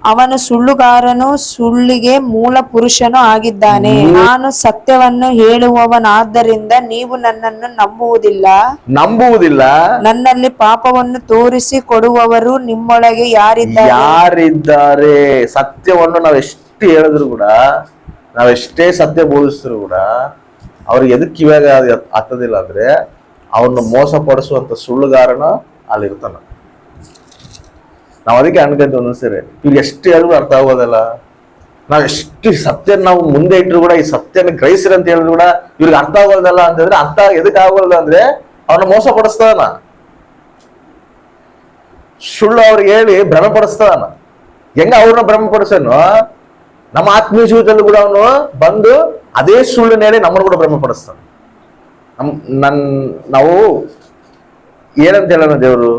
Speaker 2: ಅವನು ಸುಳ್ಳುಗಾರನು, ಸುಳ್ಳಿಗೆ ಮೂಲ ಪುರುಷನು ಆಗಿದ್ದಾನೆ. ನಾನು ಸತ್ಯವನ್ನು ಹೇಳುವವನಾದ್ದರಿಂದ ನೀವು ನನ್ನನ್ನು
Speaker 1: ನಂಬುವುದಿಲ್ಲ.
Speaker 2: ನನ್ನಲ್ಲಿ ಪಾಪವನ್ನು ತೋರಿಸಿ ಕೊಡುವವರು ನಿಮ್ಮೊಳಗೆ
Speaker 1: ಯಾರಿದ್ದಾರೆ? ಸತ್ಯವನ್ನು ನಾವು ಎಷ್ಟು ಹೇಳಿದ್ರು ಕೂಡ, ನಾವೆಷ್ಟೇ ಸತ್ಯ ಬೋಧಿಸಿದ್ರು ಕೂಡ ಅವ್ರಿಗೆ ಎದಕ್ಕೆ ಇವಾಗ ಹತ್ತದಿಲ್ಲ ಅಂದ್ರೆ, ಅವನ್ನ ಮೋಸ ಪಡಿಸುವಂತ ಸುಳ್ಳುಗಾರನ ಅಲ್ಲಿರ್ತಾನ. ನಾವ್ ಅದಕ್ಕೆ ಅನ್ಕೊಂತ ಒಂದೊಂದ್ಸರಿ ಇವ್ರಿಗೆ ಎಷ್ಟು ಹೇಳಿದ್ರು ಅರ್ಥ ಆಗೋದಲ್ಲ. ನಾವ್ ಎಷ್ಟು ಸತ್ಯ ನಾವು ಮುಂದೆ ಇಟ್ಟರು ಕೂಡ, ಈ ಸತ್ಯನ ಗ್ರಹಿಸ್ರಿ ಅಂತ ಹೇಳಿದ್ರು ಕೂಡ ಇವ್ರಿಗೆ ಅರ್ಥ ಆಗೋದಲ್ಲ ಅಂತಂದ್ರೆ, ಅರ್ಥ ಎದಕ್ಕೆ ಆಗೋಲ್ಲ ಅಂದ್ರೆ ಅವನ್ನ ಮೋಸ ಪಡಿಸ್ತಾನ, ಸುಳ್ಳು ಅವ್ರಿಗೆ ಹೇಳಿ ಭ್ರಮೆ ಪಡಿಸ್ತಾನ. ಹೆಂಗ ಅವ್ರನ್ನ ಭ್ರಮೆ ಪಡಿಸನು, ನಮ್ಮ ಆತ್ಮೀಯ ಜೀವಿತದಲ್ಲಿ ಕೂಡ ಅವನು ಬಂದು ಅದೇ ಸುಳ್ಳಿನ ಹೇಳಿ ನಮ್ಮನ್ನು ಕೂಡ ಭ್ರಮೆ ಪಡಿಸ್ತಾನೆ. ನಾವು ಏನಂತ ಹೇಳೋಣ, ದೇವರು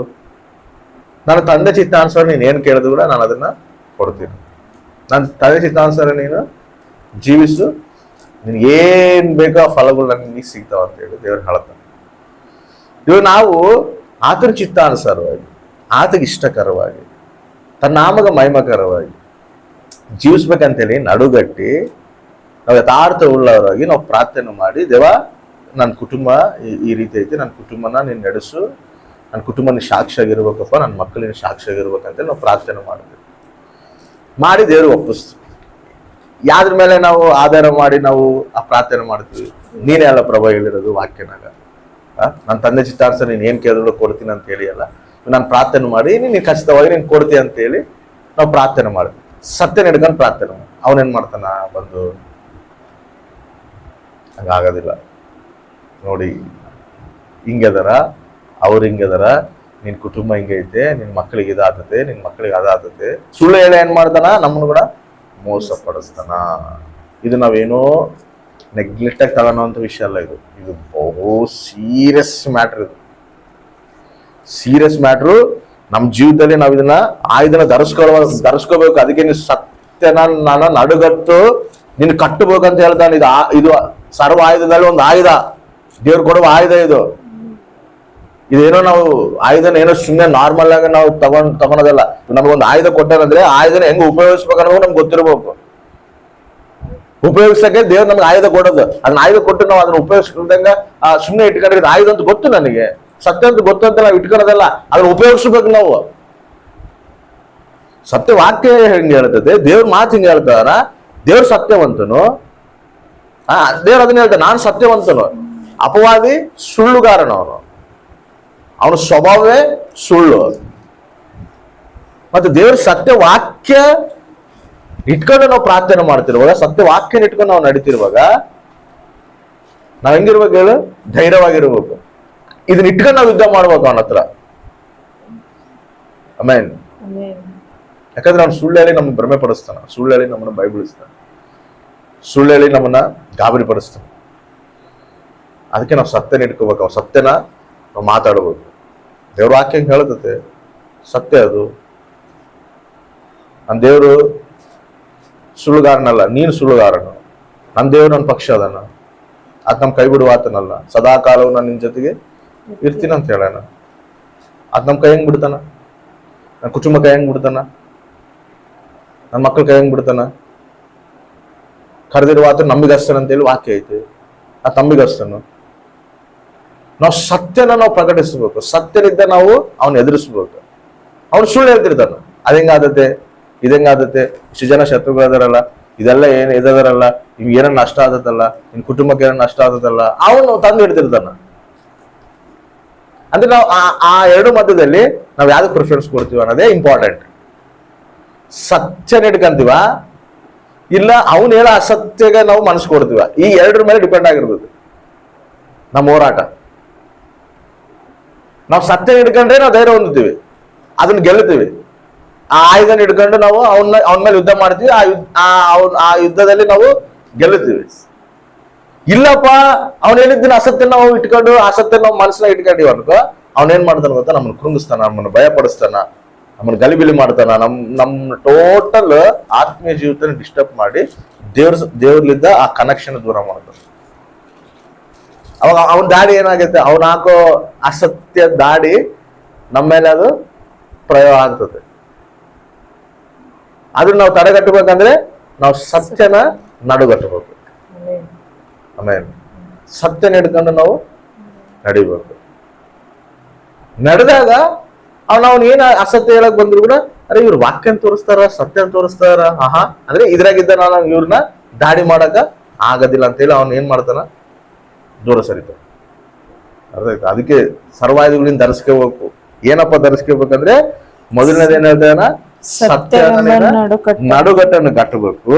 Speaker 1: ನನ್ನ ತಂದೆ ಚಿತ್ತಾನುಸಾರ ನೀನು ಏನು ಕೇಳಿದ್ರು ಕೂಡ ನಾನು ಅದನ್ನ ಕೊಡ್ತೀನಿ. ನನ್ನ ತಂದೆ ಚಿತ್ತಾನುಸಾರ ನೀನು ಜೀವಿಸು, ನಿನ್ಗೆ ಏನ್ ಬೇಕೋ ಆ ಫಲಗಳು ನನಗೆ ಸಿಗ್ತಾವ ಅಂತ ಹೇಳಿ ದೇವ್ರು ಹೇಳ್ತಾನೆ. ಇವಾಗ ನಾವು ಆತನ ಚಿತ್ತಾನುಸಾರವಾಗಿ, ಆತಗೆ ಇಷ್ಟಕರವಾಗಿ, ತನ್ನ ನಾಮಗ ಮಹಿಮಕರವಾಗಿ ಜೀವಿಸ್ಬೇಕಂತೇಳಿ ನಡುಗಟ್ಟಿ ನಾವು ಯಥಾರ್ಥ ಉಳ್ಳವರಾಗಿ ನಾವು ಪ್ರಾರ್ಥನೆ ಮಾಡಿ, ದೇವ ನನ್ನ ಕುಟುಂಬ ಈ ರೀತಿ ಐತಿ, ನನ್ನ ಕುಟುಂಬನ ನೀನು ನಡೆಸು, ನನ್ನ ಕುಟುಂಬ ನೀನು ಸಾಕ್ಷಿಯಾಗಿರ್ಬೇಕಪ್ಪ, ನನ್ನ ಮಕ್ಕಳಿನ ಸಾಕ್ಷಿಯಾಗಿರ್ಬೇಕಂತೇಳಿ ನಾವು ಪ್ರಾರ್ಥನೆ ಮಾಡಿ ದೇವರು ಒಪ್ಪಿಸ್ತೀವಿ. ಯಾವ್ದ್ರ ಮೇಲೆ ನಾವು ಆಧಾರ ಮಾಡಿ ನಾವು ಆ ಪ್ರಾರ್ಥನೆ ಮಾಡ್ತೀವಿ? ನೀನೇ ಅಲ್ಲ ಪ್ರಭಾ ಹೇಳಿರೋದು ವಾಕ್ಯನಾಗ, ನನ್ನ ತಂದೆ ಚಿತ್ತಾನುಸಾರ ನೀನು ಏನ್ ಕೇಳಿದ್ರು ಕೊಡ್ತೀನಿ ಅಂತ ಹೇಳಿ ಅಲ್ಲ, ನಾನು ಪ್ರಾರ್ಥನೆ ಮಾಡಿ ನೀನು ಖಚಿತವಾಗಿ ನೀನು ಕೊಡ್ತೀಯ ಅಂತ ಹೇಳಿ ನಾವು ಪ್ರಾರ್ಥನೆ ಮಾಡ್ತೀವಿ. ಸತ್ಯ ನಡ್ಕೊಂಡು ಪ್ರಾರ್ಥನೆ ಮಾಡಿ. ಅವನೇನ್ ಮಾಡ್ತಾನ ಬಂದು? ಹಂಗಾಗೋದಿಲ್ಲ. ನೋಡಿ, ಹಿಂಗದಾರ ಅವ್ರು, ಹಿಂಗದಾರ, ನಿನ್ ಕುಟುಂಬ ಹಿಂಗೈತೆ, ನಿನ್ ಮಕ್ಕಳಿಗೆ ಇದಾಗ್ತದೆ, ನಿನ್ ಮಕ್ಕಳಿಗೆ ಅದಾಗ್ತದೆ. ಸುಳ್ಳು ಹೇಳಿ ಏನ್ ಮಾಡ್ತಾನ? ನಮ್ಮನ್ನು ಕೂಡ ಮೋಸ ಪಡಿಸ್ತಾನ. ಇದು ನಾವೇನೋ ನೆಗ್ಲೆಕ್ಟ್ ಆಗಿ ತಗೊಳ್ಳೋಂಥ ವಿಷಯ ಅಲ್ಲ. ಇದು ಬಹು ಸೀರಿಯಸ್ ಮ್ಯಾಟ್ರ್. ಇದು ಸೀರಿಯಸ್ ಮ್ಯಾಟ್ರು. ನಮ್ಮ ಜೀವಿತದಲ್ಲಿ ನಾವು ಇದನ್ನ ಧರಿಸ್ಕೋಬೇಕು. ಅದಕ್ಕೆ ನೀವು ಸತ್ಯನ ನಾನು ನಡುಗಟ್ಟು ನೀನು ಕಟ್ಟಬೇಕಂತ ಹೇಳ್ತಾನೆ. ಇದು ಸರ್ವ ಆಯುಧದಲ್ಲಿ ಒಂದು ಆಯುಧ, ದೇವ್ರು ಕೊಡುವ ಆಯುಧ ಇದು. ಇದೇನೋ ನಾವು ಆಯುಧನ ಏನೋ ಸುಮ್ಮನೆ ನಾರ್ಮಲ್ ಆಗಿ ನಾವು ತಗೊಳೋದಲ್ಲ. ನಮಗೊಂದು ಆಯುಧ ಕೊಟ್ಟಾರಂದ್ರೆ ಆಯುಧನ ಹೆಂಗ್ ಉಪಯೋಗಿಸ್ಬೇಕನ್ನೋದು ನಮ್ಗೆ ಗೊತ್ತಿರ್ಬೇಕು. ಉಪಯೋಗಿಸಕ್ಕೆ ದೇವ್ರು ನಮ್ಗೆ ಆಯುಧ ಕೊಡೋದು. ಅದನ್ನ ಆಯುಧ ಕೊಟ್ಟು ನಾವು ಅದನ್ನ ಉಪಯೋಗಿಸ್ಕೊಂಡಂಗ ಸುಮ್ಮನೆ ಇಟ್ಕೊಂಡ್ರೆ ಇದು ಆಯುಧ ಅಂತ ಗೊತ್ತು ನನಗೆ, ಸತ್ಯ ಅಂತ ಗೊತ್ತು ಅಂತ ನಾವು ಇಟ್ಕೊಳ್ಳೋದಲ್ಲ, ಅದನ್ನ ಉಪಯೋಗಿಸ್ಬೇಕು ನಾವು. ಸತ್ಯ ವಾಕ್ಯ ಹೆಂಗೆ ಹೇಳ್ತದೆ, ದೇವ್ರ ಮಾತು ಹಿಂಗೆ ಹೇಳ್ತಾರ. ದೇವ್ರ ಸತ್ಯವಂತನು, ದೇವ್ರ ಅದನ್ನ ಹೇಳ್ತಾನೆ, ನಾನು ಸತ್ಯವಂತನು. ಅಪವಾದಿ ಸುಳ್ಳುಗಾರನವನು, ಅವನ ಸ್ವಭಾವವೇ ಸುಳ್ಳು. ಮತ್ತೆ ದೇವ್ರ ಸತ್ಯ ವಾಕ್ಯ ಇಟ್ಕೊಂಡು ನಾವು ಪ್ರಾರ್ಥನೆ ಮಾಡ್ತಿರುವಾಗ, ಸತ್ಯ ವಾಕ್ಯನ ಇಟ್ಕೊಂಡು ನಾವು ನಡೀತಿರುವಾಗ ನಾವ್ ಹೆಂಗಿರ್ಬೇಕು ಹೇಳು? ಧೈರ್ಯವಾಗಿರ್ಬೇಕು. ಇದನ್ನ ಇಟ್ಕೊಂಡು ನಾವು ಯುದ್ಧ ಮಾಡ್ಬೇಕು ಅವನ ಹತ್ರ. ಆಮೇನ್. ಯಾಕಂದ್ರೆ ಅವ್ನು ಸುಳ್ಳು ಹೇಳಿ ನಮ್ಮನ್ನ ಭ್ರಮೆ ಪಡಿಸ್ತಾನ, ಸುಳ್ಳು ಹೇಳಿ ನಮ್ಮನ್ನ ಬೈಬಿಳಿಸ್ತಾನೆ, ಸುಳ್ಳು ಹೇಳಿ ನಮ್ಮನ್ನ ಗಾಬರಿ ಪಡಿಸ್ತಾನೆ. ಅದಕ್ಕೆ ನಾವು ಸತ್ಯನ ಇಟ್ಕೋಬೇಕು, ಅವ್ನ ಸತ್ಯನ ನಾವು ಮಾತಾಡ್ಬೇಕು. ದೇವ್ರ ವಾಕ್ಯ ಹೇಳ್ತತೆ, ಸತ್ಯ ಅದು. ನನ್ನ ದೇವರು ಸುಳ್ಳುಗಾರನಲ್ಲ, ನೀನು ಸುಳ್ಳುಗಾರನು. ನನ್ನ ದೇವ್ರು ನನ್ನ ಪಕ್ಷ ಅದನ್ನ, ಅದ್ ನಮ್ ಕೈ ಬಿಡುವ ಆತನಲ್ಲ. ಸದಾ ಕಾಲವು ನಾನು ನಿನ್ ಜೊತೆಗೆ ಇರ್ತೀನಿ ಅಂತ ಹೇಳೋಣ. ಅದ್ ನಮ್ ಕೈ ಹೆಂಗ್ ಬಿಡ್ತಾನ? ನನ್ನ ಕುಟುಂಬ ಕೈ ಹೆಂಗ್ ಬಿಡ್ತಾನ? ನನ್ನ ಮಕ್ಕಳ ಕೈ ಹೆಂಗ್ ಬಿಡ್ತಾನ? ಕರೆದಿರುವ ಆತ ನಂಬಿಗಸ್ತನ ಅಂತೇಳಿ ವಾಕ್ಯ ಐತಿ. ಆ ನಂಬಿಗಸ್ತನು. ನಾವು ಸತ್ಯನ ನಾವು ಪ್ರಕಟಿಸ್ಬೇಕು. ಸತ್ಯನಿಂದ ನಾವು ಅವನ್ನ ಎದುರಿಸ್ಬೇಕು. ಅವ್ನು ಸುಳ್ಳು ಹೇಳ್ತಿರ್ತಾನ, ಅದಂಗಾದತೆ ಇದಂಗಾದತೆ, ಇಷ್ಟು ಜನ ಶತ್ರುಗಳದಾರಲ್ಲ, ಇದೆಲ್ಲ ಏನ್ ಇದರಲ್ಲ, ನಿಮ್ಗೆ ಏನೋ ನಷ್ಟ ಆದತ್ತಲ್ಲ, ನಿನ್ ಕುಟುಂಬಕ್ಕೆ ಏನೋ ನಷ್ಟ ಆದತ್ತಲ್ಲ, ಅವನು ತಂದು ಹಿಡ್ತಿರ್ತಾನ. ಅಂದ್ರೆ ನಾವು ಆ ಎರಡು ಮಧ್ಯದಲ್ಲಿ ನಾವ್ ಯಾವ್ದಕ್ಕೆ ಪ್ರಿಫರೆನ್ಸ್ ಕೊಡ್ತೀವ ಅನ್ನೋದೇ ಇಂಪಾರ್ಟೆಂಟ್. ಸತ್ಯ ಇಟ್ಕಂತೀವ, ಇಲ್ಲ ಅವನು ಹೇಳೋ ಅಸತ್ಯಗೆ ನಾವು ಮನಸ್ಸು ಕೊಡ್ತೀವ. ಈ ಎರಡರ ಮೇಲೆ ಡಿಪೆಂಡ್ ಆಗಿರ್ತದೆ ನಮ್ಮ ಹೋರಾಟ. ನಾವು ಸತ್ಯ ಹಿಡ್ಕೊಂಡ್ರೆ ನಾವು ಧೈರ್ಯ ಹೊಂದುತ್ತೀವಿ, ಅದನ್ನ ಗೆಲ್ಲುತ್ತೀವಿ. ಆ ಆಯುಧನ ಹಿಡ್ಕೊಂಡು ನಾವು ಅವನ ಮೇಲೆ ಯುದ್ಧ ಮಾಡ್ತೀವಿ. ಆ ಯುದ್ಧದಲ್ಲಿ ನಾವು ಗೆಲ್ಲುತ್ತೀವಿ. ಇಲ್ಲಪ್ಪ, ಅವ್ನು ಹೇಳಿದ್ದನ್ನ ಅಸತ್ಯ ನಾವು ಇಟ್ಕೊಂಡು, ಅಸತ್ಯ ನಾವು ಮನಸ್ಸನ್ನ ಇಟ್ಕೊಂಡಿವ ಅನ್ಕೋ, ಅವ್ನೇನ್ ಮಾಡ್ತಾನ ಗೊತ್ತಾ? ನಮ್ಮನ್ನ ಕೃಂಗಿಸ್ತಾನ, ನಮ್ಮನ್ನ ಭಯ ಪಡಿಸ್ತಾನ, ನಮ್ಮನ್ನ ಗಲಿಬಿಲಿ ಮಾಡ್ತಾನ, ನಮ್ಮ ಟೋಟಲ್ ಆತ್ಮೀಯ ಜೀವಿತ ಡಿಸ್ಟರ್ಬ್ ಮಾಡಿ ದೇವ್ರಲಿದ್ದ ಆ ಕನೆಕ್ಷನ್ ದೂರ ಮಾಡ್ತಾನ. ಅವಾಗ ಅವನ ದಾಡಿ ಏನಾಗೈತೆ? ಅವನ್ ಹಾಕೋ ಅಸತ್ಯ ದಾಡಿ ನಮ್ಮ ಮೇಲೆ ಅದು ಪ್ರಯೋಗ ಆಗ್ತದೆ. ಅದನ್ನ ನಾವು ತಡೆಗಟ್ಟಬೇಕಂದ್ರೆ ನಾವು ಸತ್ಯನ ನಡುಗಟ್ಟಬೇಕು. ಆಮೇಲೆ ಸತ್ಯ ಹಿಡ್ಕೊಂಡು ನಾವು ನಡಿಬೇಕು. ನಡೆದಾಗ ಅವ್ನು ಏನ್ ಅಸತ್ಯ ಹೇಳಕ್ ಬಂದ್ರು ಕೂಡ ಅರೆ ಇವ್ರು ವಾಕ್ಯನ್ ತೋರಿಸ್ತಾರ, ಸತ್ಯನ್ ತೋರಿಸ್ತಾರ, ಅಂದ್ರೆ ಇದ್ರಾಗಿದ್ದ ನಾನು ಇವ್ರನ್ನ ದಾಡಿ ಮಾಡಕ ಆಗೋದಿಲ್ಲ ಅಂತೇಳಿ ಅವ್ನು ಏನ್ ಮಾಡ್ತಾನ, ದೂರ ಸರಿತಾನ. ಅರ್ಥ ಆಯ್ತು? ಅದಕ್ಕೆ ಸರ್ವಾಯುಧಗಳಿಂದ ಧರಿಸ್ಕೋಬೇಕು. ಏನಪ್ಪ ಧರಿಸ್ಕೋಬೇಕಂದ್ರೆ ಮೊದಲನೇದು ಏನ್ ಹೇಳ್ತಾನ, ನಡುಗಟ್ಟನ್ನು ಕಟ್ಟಬೇಕು.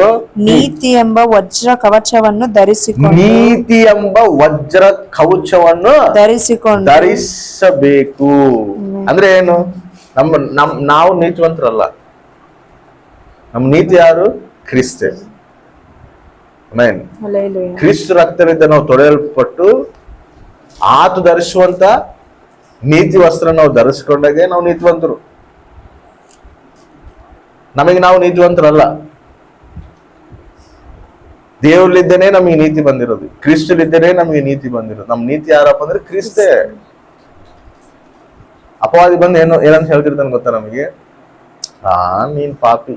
Speaker 2: ನೀತಿ ಎಂಬ ವಜ್ರ ಕವಚವನ್ನು
Speaker 1: ನೀತಿ ಎಂಬ ವಜ್ರ ಕವಚವನ್ನು ಧರಿಸಬೇಕು. ಅಂದ್ರೆ ಏನು? ನಾವು ನೀತಿವಂತರಲ್ಲ. ನಮ್ಮ ನೀತಿ ಯಾರು? ಕ್ರಿಸ್ತ. ಆಮೆನ್. ಕ್ರಿಸ್ತ ರಕ್ತದಿಂದ ನಾವು ತೊಳೆಯಲ್ಪಟ್ಟು ಆತ ಧರಿಸುವಂತ ನೀತಿ ವಸ್ತ್ರ ನಾವು ಧರಿಸ್ಕೊಂಡಾಗೆ ನಾವು ನೀತಿವಂತರು. ನಮಗೆ ನಾವು ನೀತಿವಂತರಲ್ಲ. ದೇವರಲ್ಲಿದ್ದೇನೆ ನಮಗೆ ನೀತಿ ಬಂದಿರೋದು, ಕ್ರಿಸ್ತಲಿದ್ದೇನೆ ನಮಗೆ ನೀತಿ ಬಂದಿರೋದು. ನಮ್ ನೀತಿ ಯಾರಪ್ಪ ಅಂದ್ರೆ ಕ್ರಿಸ್ತೇ. ಅಪವಾದಿ ಬಂದು ಏನಂತ ಹೇಳ್ತಿರ್ತಾನೆ ಗೊತ್ತಾ ನಮಗೆ? ನೀನ್ ಪಾಪಿ,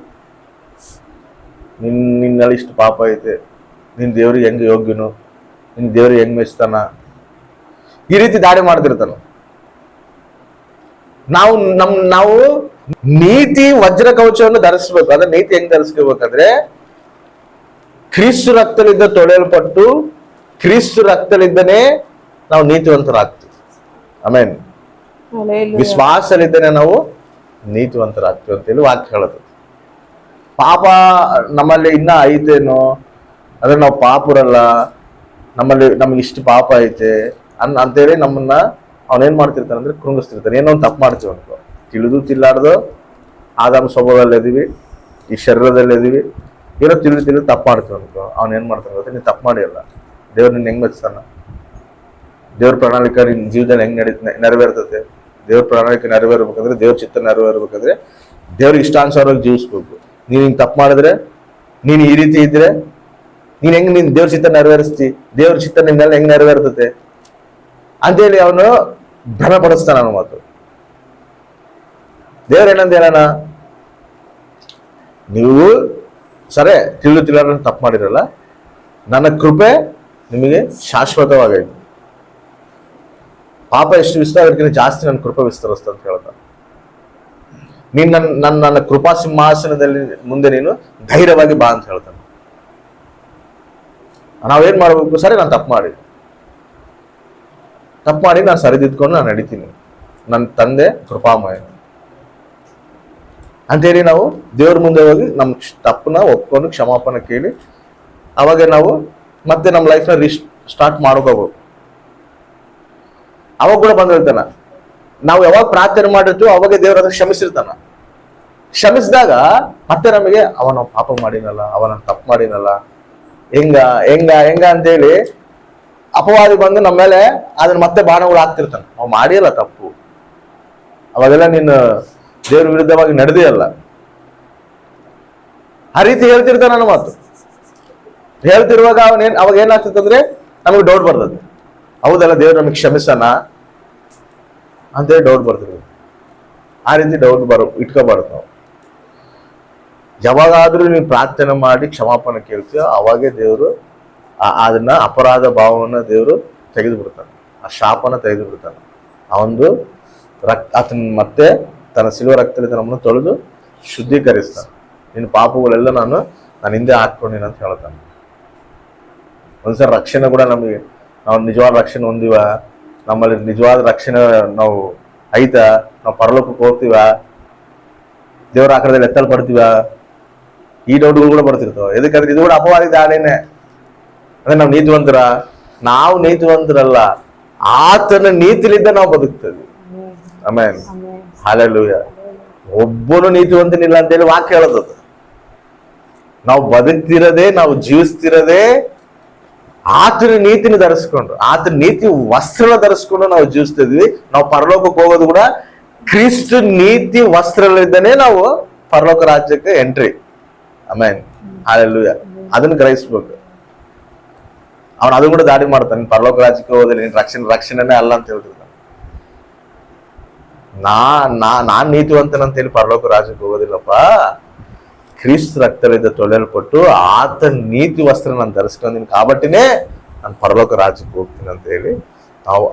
Speaker 1: ನಿನ್ನಲ್ಲಿ ಇಷ್ಟು ಪಾಪ ಐತೆ, ನಿನ್ ದೇವ್ರಿಗೆ ಹೆಂಗ್ ಯೋಗ್ಯನು, ನಿನ್ ದೇವ್ರಿಗೆ ಹೆಂಗ್ ಮೆಚ್ತಾನ, ಈ ರೀತಿ ದಾಳಿ ಮಾಡ್ತಿರ್ತಾನ. ನಾವು ನೀತಿ ವಜ್ರ ಕವಚವನ್ನು ಧರಿಸ್ಬೇಕು. ಅದ್ರ ನೀತಿ ಹೆಂಗ್ ಧರಿಸ್ಕೋಬೇಕಂದ್ರೆ ಕ್ರಿಸ್ತ ರಕ್ತಲಿದ್ದ ತೊಳೆಯಲ್ಪಟ್ಟು ಕ್ರಿಸ್ತ ರಕ್ತಲಿದ್ದನೇ ನಾವು ನೀತಿವಂತರಾಗ್ತೀವಿ. ಆಮೇನ್. ವಿಶ್ವಾಸಲಿದ್ದನೇ ನಾವು ನೀತಿವಂತರಾಗ್ತೀವಿ ಅಂತೇಳಿ ವಾಕ್ಯ ಹೇಳುತ್ತೆ. ಪಾಪ ನಮ್ಮಲ್ಲಿ ಇನ್ನ ಐತೇನೋ, ಅಂದ್ರೆ ನಾವು ಪಾಪರಲ್ಲ, ನಮ್ಗೆ ಇಷ್ಟು ಪಾಪ ಐತೆ ಅಂತೇಳಿ ನಮ್ಮನ್ನ ಅವನೇನ್ ಮಾಡ್ತಿರ್ತಾನೆ ಅಂದ್ರೆ ಕೃಂಗಿಸ್ತಿರ್ತಾನೆ. ಏನೋ ಒಂದು ತಪ್ಪು ಮಾಡ್ತೀವಿ ಅನ್ಕೋ, ತಿಳಿದು ತಿಲ್ಲಾಡ್ದು ಆದಾಮ ಸ್ವಭಾವದಲ್ಲಿ ಇದೀವಿ, ಈ ಶರೀರದಲ್ಲಿ ಇದೀವಿ, ಏನೋ ತಿಳಿದು ತಪ್ಪು ಮಾಡ್ತೀವಿ ಅನ್ಕೋ, ಅವ್ನ ಏನ್ ಮಾಡ್ತಾನೆ ಗೊತ್ತಾ? ನೀನ್ ತಪ್ಪು ಮಾಡಿಯಲ್ಲ, ದೇವ್ರ ನಿನ್ ಹೆಂಗ್ ಮೆಚ್ತಾನ, ದೇವ್ರ ಪ್ರಣಾಳಿಕೆ ನಿನ್ ಜೀವನದಲ್ಲಿ ಹೆಂಗ್ ನೆರವೇರ್ತದೆ. ದೇವ್ರ ಪ್ರಣಾಳಿಕೆ ನೆರವೇರ್ಬೇಕಂದ್ರೆ, ದೇವ್ರ ಚಿತ್ತ ನೆರವೇರ್ಬೇಕಂದ್ರೆ ದೇವ್ರಿಗೆ ಇಷ್ಟಾನುಸಾರವಾಗಿ ಜೀವಿಸ್ಬೇಕು. ನೀನ್ ಹಿಂಗ್ ತಪ್ಪು ಮಾಡಿದ್ರೆ, ನೀನ್ ಈ ರೀತಿ ಇದ್ರೆ ನೀನ್ ದೇವ್ರ ಚಿತ್ತ ನೆರವೇರಿಸ್ತಿ, ದೇವ್ರ ಚಿತ್ತ ನಿಮ್ಮೆಲ್ಲ ಹೆಂಗ್ ನೆರವೇರ್ತತೆ ಅಂತೇಳಿ ಅವನು ಭ್ರಮ ಪಡಿಸ್ತಾನ. ಅನ್ನೋ ಮಾತು ದೇವ್ರ ಏನಂದ ಹೇಳೋಣ, ನೀವು ಸರಿ ತಿಳಿದ ತಪ್ಪು ಮಾಡಿರಲ್ಲ, ನನ್ನ ಕೃಪೆ ನಿಮಗೆ ಶಾಶ್ವತವಾಗೈತಿ. ಪಾಪ ಎಷ್ಟು ವಿಸ್ತಾರ ಅದಕ್ಕಿಂತ ಜಾಸ್ತಿ ನನ್ನ ಕೃಪೆ ವಿಸ್ತರಿಸ್ತ ಅಂತ ಹೇಳ್ತಾನೆ. ನೀನ್ ನನ್ನ ಕೃಪಾ ಸಿಂಹಾಸನದಲ್ಲಿ ಮುಂದೆ ನೀನು ಧೈರ್ಯವಾಗಿ ಬಾ ಅಂತ ಹೇಳ್ತಾನೆ. ನಾವೇನ್ ಮಾಡ್ಬೇಕು? ಸರಿ, ನಾನು ತಪ್ಪು ಮಾಡಿ ನಾನು ಸರಿದಿದ್ಕೊಂಡು ನಾನು ನಡಿತೀನಿ, ನನ್ನ ತಂದೆ ಕೃಪಾಮಯ ಅಂತೇಳಿ ನಾವು ದೇವ್ರ ಮುಂದೆ ಹೋಗಿ ನಮ್ಮ ತಪ್ಪನ್ನ ಒಪ್ಕೊಂಡು ಕ್ಷಮಾಪಣೆ ಕೇಳಿ ಅವಾಗ ನಾವು ಮತ್ತೆ ನಮ್ಮ ಲೈಫ್ನ ಸ್ಟಾರ್ಟ್ ಮಾಡ್ಕೋಬೇಕು. ಅವಾಗ ಕೂಡ ಬಂದಿರ್ತಾನ. ನಾವು ಯಾವಾಗ ಪ್ರಾರ್ಥನೆ ಮಾಡಿರ್ತೀವೋ ಅವಾಗ ದೇವ್ರ ಅದನ್ನ ಕ್ಷಮಿಸಿರ್ತಾನ. ಕ್ಷಮಿಸಿದಾಗ ಮತ್ತೆ ನಮಗೆ ಅವನ ಪಾಪ ಮಾಡಿನಲ್ಲ, ಅವನ ತಪ್ಪು ಮಾಡಿನಲ್ಲ, ಹೆಂಗ ಅಂತೇಳಿ ಅಪವಾದಿ ಬಂದು ನಮ್ಮ ಮೇಲೆ ಅದನ್ನ ಮತ್ತೆ ಬಾಣಗಳು ಹಾಕ್ತಿರ್ತಾನೆ. ಅವ್ ಮಾಡಿಯಲ್ಲ ತಪ್ಪು, ಅವಾಗೆಲ್ಲ ನೀನು ದೇವ್ರ ವಿರುದ್ಧವಾಗಿ ನಡೆದಿಯಲ್ಲ, ಆ ರೀತಿ ಹೇಳ್ತಿರ್ತಾನ. ನನ್ನ ಮಾತು ಹೇಳ್ತಿರುವಾಗ ಅವಾಗ ಏನಾಗ್ತದಂದ್ರೆ ನಮಗೆ ಡೌಟ್ ಬರ್ತದೆ. ಹೌದಲ್ಲ, ದೇವ್ರು ನಮಗೆ ಕ್ಷಮಿಸನ ಅಂತೇಳಿ ಡೌಟ್ ಬರ್ತಿರ್ತದೆ. ಆ ರೀತಿ ಡೌಟ್ ಇಟ್ಕೋಬಾರ್ದು ನಾವು. ಯಾವಾಗಾದ್ರೂ ನೀವು ಪ್ರಾರ್ಥನೆ ಮಾಡಿ ಕ್ಷಮಾಪಣೆ ಕೇಳ್ತೀವ ಅವಾಗೇ ದೇವರು ಅದನ್ನ ಅಪರಾಧ ಭಾವವನ್ನ ದೇವರು ತೆಗೆದು ಬಿಡ್ತಾನೆ, ಆ ಶಾಪನ ತೆಗೆದು ಬಿಡ್ತಾನೆ. ಆ ಒಂದು ಆತನ ಮತ್ತೆ ತನ್ನ ಸಿಲ್ವ ರಕ್ತದಿಂದ ನಮ್ಮನ್ನು ತೊಳೆದು ಶುದ್ಧೀಕರಿಸ್ತಾನೆ. ನಿನ್ನ ಪಾಪಗಳೆಲ್ಲ ನಾನು ಹಿಂದೆ ಹಾಕ್ಕೊಂಡಿನ ಅಂತ ಹೇಳ್ತಾನೆ. ಒಂದ್ಸಲ ರಕ್ಷಣೆ ಕೂಡ ನಮಗೆ, ನಾವು ನಿಜವಾದ ರಕ್ಷಣೆ ಹೊಂದಿವ, ನಮ್ಮಲ್ಲಿ ನಿಜವಾದ ರಕ್ಷಣೆ ನಾವು ಐತಾ, ನಾವು ಪರಲೋಕಕ್ಕೆ ಹೋಗ್ತೀವ, ದೇವರ ಆಕಾರದಲ್ಲಿ ಎತ್ತಲ್ಪಡ್ತೀವ, ಈ ಡೌಟ್ಗಳು ಕೂಡ ಬರ್ತಿರ್ತಾವ. ಎದಕ್ಕಂದ್ರೆ ಇದು ಕೂಡ ಅಪವಾದಿ ದಾಳಿನೇ. ಅಂದ್ರೆ ನಾವು ನೀತಿವಂತರಲ್ಲ, ಆತನ ನೀತಿಲಿದ್ದ ನಾವು ಬದುಕ್ತೇವೆ. Amen, hallelujah. ಒಬ್ಬನು ನೀತಿವಂತನಿಲ್ಲ ಅಂತೇಳಿ ವಾಕ್ಯ ಹೇಳೋದು. ನಾವು ಬದುಕ್ತಿರದೆ, ನಾವು ಜೀವಿಸ್ತಿರದೆ ಆತನ ನೀತಿನ ಧರಿಸ್ಕೊಂಡು, ಆತನ ನೀತಿ ವಸ್ತ್ರ ಧರಿಸ್ಕೊಂಡು ನಾವು ಜೀವಿಸ್ತಿದ್ವಿ. ನಾವು ಪರಲೋಕಕ್ಕೆ ಹೋಗೋದು ಕೂಡ ಕ್ರಿಸ್ತ ನೀತಿ ವಸ್ತ್ರಗಳಿಂದನೇ ನಾವು ಪರಲೋಕ ರಾಜ್ಯಕ್ಕೆ ಎಂಟ್ರಿ. Amen, hallelujah. ಅದನ್ನ ಗ್ರಹಿಸ್ಬೇಕು. ಅವನು ಅದು ಕೂಡ ದಾಡಿ ಮಾಡ್ತಾನೆ. ಪರಲೋಕ ರಾಜ್ಯಕ್ಕೆ ಹೋದಲ್ಲಿ ನೀನ್ ರಕ್ಷಣೆನೇ ಅಲ್ಲ ಅಂತ ಹೇಳ್ತಿರ್ತಾನೆ. ನಾನ್ ನೀತಿವಂತನಂತೇಳಿ ಪರಲೋಕ ರಾಜ್ಯಕ್ಕೆ ಹೋಗೋದಿಲ್ಲಪ್ಪ, ಕ್ರಿಸ್ತ ರಕ್ತದಿಂದ ತೊಳೆಯಲ್ಪಟ್ಟು ಆತನ ನೀತಿ ವಸ್ತ್ರ ನಾನು ಧರಿಸ್ಕೊಂಡಿದ್ದೀನಿ, కాబట్టిನೇ ನಾನು ಪರಲೋಕ ರಾಜ್ಯಕ್ಕೆ ಹೋಗ್ತೀನಿ ಅಂತ ಹೇಳಿ ನಾವು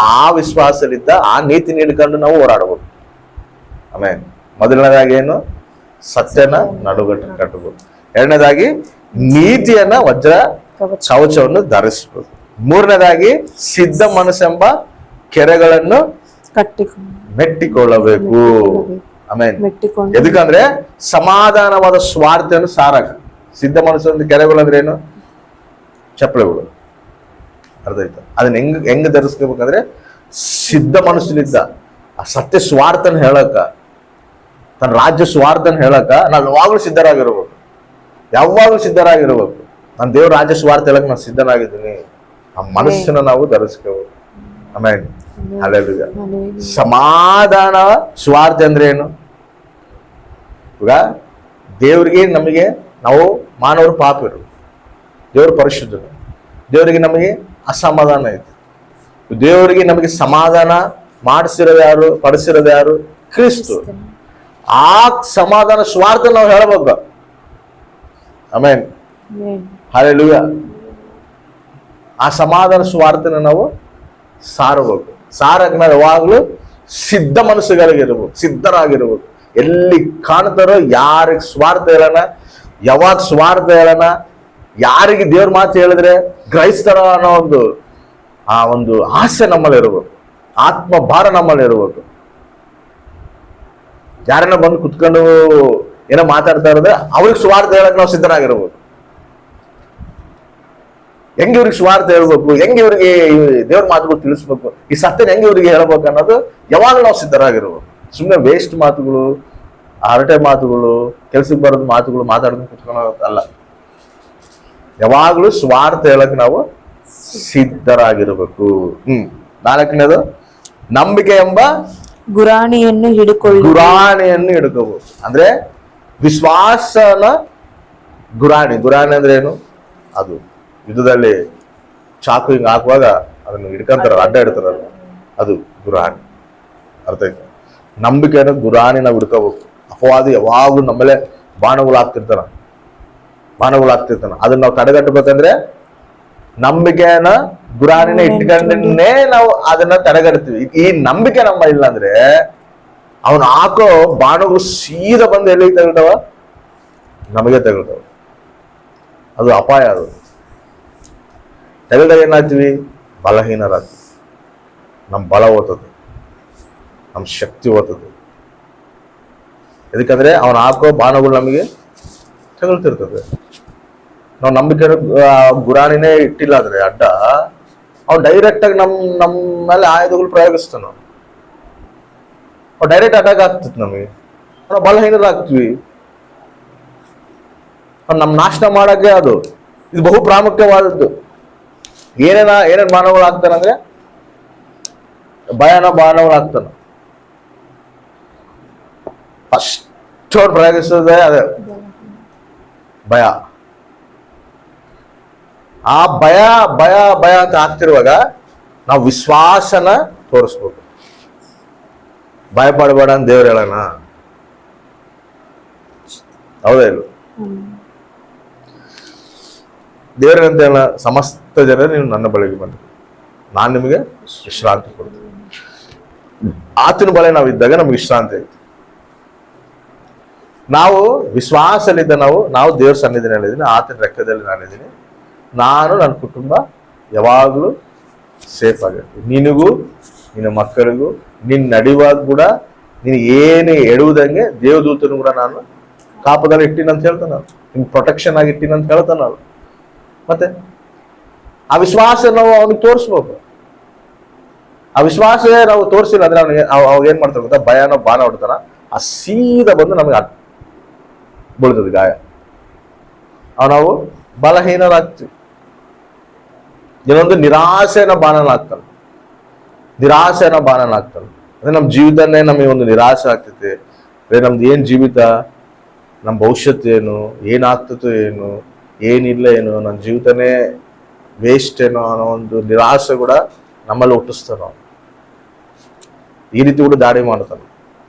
Speaker 1: ಆ ವಿಶ್ವಾಸದಿಂದ ಆ ನೀತಿ ಹಿಡ್ಕೊಂಡು ನಾವು ಹೋರಾಡಬಹುದು. ಆಮೇಲೆ ಮೊದಲನೇದಾಗಿ ಏನು? ಸತ್ಯನ ನಡುಗಟ್ಟು ಕಟ್ಟಬಹುದು. ಎರಡನೇದಾಗಿ ನೀತಿಯನ್ನ ವಜ್ರ ಕವಚವನ್ನು ಧರಿಸಬೇಕು. ಮೂರನೇದಾಗಿ ಸಿದ್ಧ ಮನಸ್ಸೆಂಬ ಕೆರೆಗಳನ್ನು ಮೆಟ್ಟಿಕೊಳ್ಳಬೇಕು. ಆಮೇಲೆ ಎದಕ್ಕಂದ್ರೆ ಸಮಾಧಾನವಾದ ಸ್ವಾರ್ಥವನ್ನು ಸಾರಕ. ಸಿದ್ಧ ಮನಸ್ಸು ಕೆರೆಗಳು ಅಂದ್ರೆ ಏನು? ಚಪ್ಪಳೆಗಳು. ಅರ್ಥ ಆಯ್ತಾ? ಅದನ್ನ ಹೆಂಗ್ ಧರಿಸ್ಕೋಬೇಕಂದ್ರೆ ಸಿದ್ಧ ಮನಸ್ಸಿನಿಂದ ಆ ಸತ್ಯ ಸ್ವಾರ್ಥನ ಹೇಳಕ, ತನ್ನ ರಾಜ್ಯ ಸ್ವಾರ್ಥನ ಹೇಳಕ ನಾವು ಯಾವಾಗ್ಲೂ ಸಿದ್ಧರಾಗಿರ್ಬೇಕು. ಯಾವಾಗ್ಲೂ ಸಿದ್ಧರಾಗಿರ್ಬೇಕು. ನಾನು ದೇವ್ರ ರಾಜ್ಯ ಸ್ವಾರ್ಥ ಹೇಳಕ್ ನಾನು ಸಿದ್ಧನಾಗಿದ್ದೀನಿ. ಆ ಮನಸ್ಸನ್ನ ನಾವು ಧರಿಸ್ಕೋಬೇಕು. ಆಮೇಲೆ ಅಲ್ಲೆಲ್ಲ ಸಮಾಧಾನ ಸ್ವಾರ್ಥ ಅಂದ್ರೆ ಏನು? ಈಗ ದೇವ್ರಿಗೆ ನಮಗೆ, ನಾವು ಮಾನವರು ಪಾಪಿರು, ದೇವ್ರ ಪರಿಶುದ್ಧರು, ದೇವರಿಗೆ ನಮಗೆ ಅಸಮಾಧಾನ ಐತಿ. ದೇವರಿಗೆ ನಮಗೆ ಸಮಾಧಾನ ಮಾಡಿಸಿರೋದು ಯಾರು? ಪಡಿಸಿರೋದು ಯಾರು? ಕ್ರಿಸ್ತು. ಆ ಸಮಾಧಾನ ಸ್ವಾರ್ಥ ನಾವು ಹೇಳಬೇಕು. ಆಮೇನ್, ಹಲ್ಲೆಲೂಯಾ. ಆ ಸಮಾಧಾನ ಸ್ವಾರ್ಥನ ನಾವು ಸಾರಬೇಕು. ಸಾರಕ್ಕೆ ನಾವು ಯಾವಾಗ್ಲೂ ಸಿದ್ಧ ಮನಸ್ಸುಗಳಿಗಿರ್ಬೇಕು, ಸಿದ್ಧರಾಗಿರ್ಬೇಕು. ಎಲ್ಲಿ ಕಾಣ್ತಾರೋ ಯಾರಿಗೆ ಸ್ವಾರ್ಥ ಹೇಳೋಣ, ಯಾವಾಗ ಸ್ವಾರ್ಥ ಹೇಳೋಣ, ಯಾರಿಗೆ ದೇವ್ರ ಮಾತು ಹೇಳಿದ್ರೆ ಗ್ರಹಿಸ್ತಾರ ಅನ್ನೋ ಒಂದು ಆಸೆ ನಮ್ಮಲ್ಲಿ ಇರಬೇಕು. ಆತ್ಮ ಭಾರ ನಮ್ಮಲ್ಲಿ ಇರಬೇಕು. ಯಾರನ್ನ ಬಂದು ಕುತ್ಕೊಂಡು ಏನೋ ಮಾತಾಡ್ತಾ ಇರೋದ್ರೆ ಅವ್ರಿಗೆ ಸ್ವಾರ್ಥ ಹೇಳಕ್ ನಾವು ಸಿದ್ಧರಾಗಿರ್ಬೇಕು. ಹೆಂಗೆ ಇವ್ರಿಗೆ ಸ್ವಾರ್ಥ ಹೇಳ್ಬೇಕು, ಹೆಂಗೆ ಇವ್ರಿಗೆ ದೇವ್ರ ಮಾತುಗಳು ತಿಳಿಸ್ಬೇಕು, ಈ ಸತ್ಯನ ಹೆಂಗೆ ಇವ್ರಿಗೆ ಹೇಳ್ಬೇಕು ಅನ್ನೋದು ಯಾವಾಗ ನಾವು ಸಿದ್ಧರಾಗಿರ್ಬೇಕು. ಸುಮ್ಮನೆ ವೇಸ್ಟ್ ಮಾತುಗಳು, ಹರಟೆ ಮಾತುಗಳು, ಕೆಲ್ಸಕ್ಕೆ ಬರೋದು ಮಾತುಗಳು ಮಾತಾಡೋದು ಕುತ್ಕೊಳ್ಳೋದಲ್ಲ. ಯಾವಾಗ್ಲೂ ಸ್ವಾರ್ಥ ಹೇಳಕ್ ನಾವು ಸಿದ್ಧರಾಗಿರ್ಬೇಕು. ನಾಲ್ಕನೇದು ನಂಬಿಕೆ ಎಂಬ
Speaker 2: ಗುರಾಣಿಯನ್ನು
Speaker 1: ಹಿಡ್ಕೋಬೇಕು. ಅಂದ್ರೆ ವಿಶ್ವಾಸನ ಗುರಾಣಿ ಅಂದ್ರೆ ಏನು? ಅದು ಯುದ್ಧದಲ್ಲಿ ಚಾಕು ಹಿಂಗ್ ಹಾಕುವಾಗ ಅದನ್ನು ಹಿಡ್ಕೊಂತಾರಲ್ಲ, ಅಡ್ಡ ಇಡ್ತಾರಲ್ಲ, ಅದು ಗುರಾಣಿ. ಅರ್ಥ ಆಯ್ತು? ನಂಬಿಕೆಯನ್ನು ಗುರಾಣಿ ನಾವು ಹಿಡ್ಕೋಬೇಕು. ಅಪವಾದಿ ಯಾವಾಗ್ಲೂ ನಮ್ಮಲ್ಲೇ ಬಾಣಗಳು ಹಾಕ್ತಿರ್ತಾನ. ಅದನ್ನ ನಾವು ತಡೆಗಟ್ಟಬೇಕಂದ್ರೆ ನಂಬಿಕೆಯನ್ನ ಗುರಾಣಿನ ಇಟ್ಕೊಂಡೇ ನಾವು ಅದನ್ನ ತಡೆಗಟ್ತೀವಿ. ಈ ನಂಬಿಕೆ ನಮ್ಮ ಇಲ್ಲ ಅಂದ್ರೆ ಅವನು ಹಾಕೋ ಬಾಣಗಳು ಸೀದಾ ಬಂದು ಎಲ್ಲಿಗೆ ತಗೊಳ್ತಾವ? ನಮಗೆ ತಗೊಳ್ತಾವ. ಅದು ಅಪಾಯ. ಅದು ತಗೊಳ್ದಾಗ ಏನಾಗ್ತೀವಿ? ಬಲಹೀನರಾಗ್ತೀವಿ. ನಮ್ಮ ಬಲ ಓದ್ತದೆ, ನಮ್ಮ ಶಕ್ತಿ ಓದ್ತದೆ. ಯಾಕಂದ್ರೆ ಅವನು ಹಾಕೋ ಬಾಣಗಳು ನಮಗೆ ತಗೊಳ್ತಿರ್ತದೆ. ನಾವು ನಂಬಿಕೆ ಗುರಾಣಿನೇ ಇಟ್ಟಿಲ್ಲ ಅಂದ್ರೆ ಅಡ್ಡ, ಅವ್ನು ಡೈರೆಕ್ಟ್ ಆಗಿ ನಮ್ಮ ಮೇಲೆ ಆಯುಧಗಳು ಪ್ರಯೋಗಿಸ್ತಾನ. ಅವ್ನು ಡೈರೆಕ್ಟ್ ಅಟ್ಯಾಕ್ ಆಗ್ತದೆ ನಮಗೆ. ನಾವು ಬಲಹೀನರಾಗ್ತೀವಿ. ನಮ್ಮ ನಾಶನ ಮಾಡಕ್ಕೆ ಇದು ಬಹು ಪ್ರಾಮುಖ್ಯವಾದದ್ದು. ಏನೇನ್ ಮಾನವಗಳು ಆಗ್ತಾನಂದ್ರೆ ಭಯನ ಬಾಣಗಳು ಆಗ್ತಾನ. ಫಸ್ಟ್ ಅವ್ರು ಪ್ರಯೋಗಿಸೋದೇ ಅದೇ ಭಯ. ಆ ಭಯ ಭಯ ಭಯ ಅಂತ ಆಗ್ತಿರುವಾಗ ನಾವು ವಿಶ್ವಾಸನ ತೋರಿಸ್ಬೇಕು. ಭಯ ಪಡಬೇಡ ಅಂತ ದೇವ್ರು ಹೇಳೋಣ? ಹೌದಾ ಇಲ್ಲ? ದೇವರಂತ ಹೇಳ, ಸಮಸ್ತ ಜನ ನೀವು ನನ್ನ ಬಳಿಗೆ ಬಂದು ನಾನು ನಿಮಗೆ ವಿಶ್ರಾಂತಿ ಕೊಡ್ತೀನಿ. ಆತನ ಬಳಿ ನಾವಿದ್ದಾಗ ನಮ್ಗೆ ವಿಶ್ರಾಂತಿ ಐತಿ. ನಾವು ವಿಶ್ವಾಸಲಿದ್ದ ನಾವು ದೇವ್ರ ಸನ್ನಿಧಿನಲ್ಲಿದ್ದೀನಿ, ಆತನ ರೆಕ್ಕದಲ್ಲಿ ನಾನಿದ್ದೀನಿ. ನಾನು ನನ್ನ ಕುಟುಂಬ ಯಾವಾಗಲೂ ಸೇಫ್ ಆಗಿರ್ತೀನಿ. ನಿನಗೂ ನಿನ್ನ ಮಕ್ಕಳಿಗೂ ನಿನ್ನ ನಡೆಯುವಾಗ ಕೂಡ ನೀನು ಏನು ಎಡುವುದಂಗೆ ದೇವದೂತನು ಕೂಡ ನಾನು ಕಾಪದಲ್ಲಿ ಇಟ್ಟಿನಂತ ಹೇಳ್ತಾನ. ನಿನ್ ಪ್ರೊಟೆಕ್ಷನ್ ಆಗಿ ಇಟ್ಟಿನಂತ ಹೇಳ್ತಾನ. ಮತ್ತೆ ಆ ವಿಶ್ವಾಸ ನಾವು ಅವನಿಗೆ ತೋರಿಸ್ಬೇಕು. ಆ ವಿಶ್ವಾಸವೇ ನಾವು ತೋರಿಸಿಲ್ಲ ಅಂದ್ರೆ ಅವಾಗ ಏನ್ ಮಾಡ್ತಾರೆ ಗೊತ್ತಾ? ಭಯನೋ ಬಾಣ ಹೊಡ್ತಾನ, ಆ ಸೀದಾ ಬಂದು ನಮಗೆ ಬೀಳ್ತದೆ ಗಾಯ. ನಾವು ಬಲಹೀನರಾಗ್ತೀವಿ. ಇನ್ನೊಂದು ನಿರಾಸೆನ ಬಾಣನಾಗ್ತಾನೆ. ಅಂದ್ರೆ ನಮ್ಮ ಜೀವಿತನೇ ನಮಗೆ ಒಂದು ನಿರಾಸೆ ಆಗ್ತೈತೆ. ನಮ್ದು ಏನ್ ಜೀವಿತ, ನಮ್ಮ ಭವಿಷ್ಯತ್ ಏನು, ಏನಾಗ್ತತೋ ಏನು, ಏನಿಲ್ಲ ಏನು, ನನ್ನ ಜೀವಿತನೇ ವೇಸ್ಟ್ ಏನೋ ಅನ್ನೋ ಒಂದು ನಿರಾಸೆ ಕೂಡ ನಮ್ಮಲ್ಲಿ ಹುಟ್ಟಿಸ್ತಾನ. ಈ ರೀತಿ ಕೂಡ ದಾಳಿ ಮಾಡ್ತಾನೆ.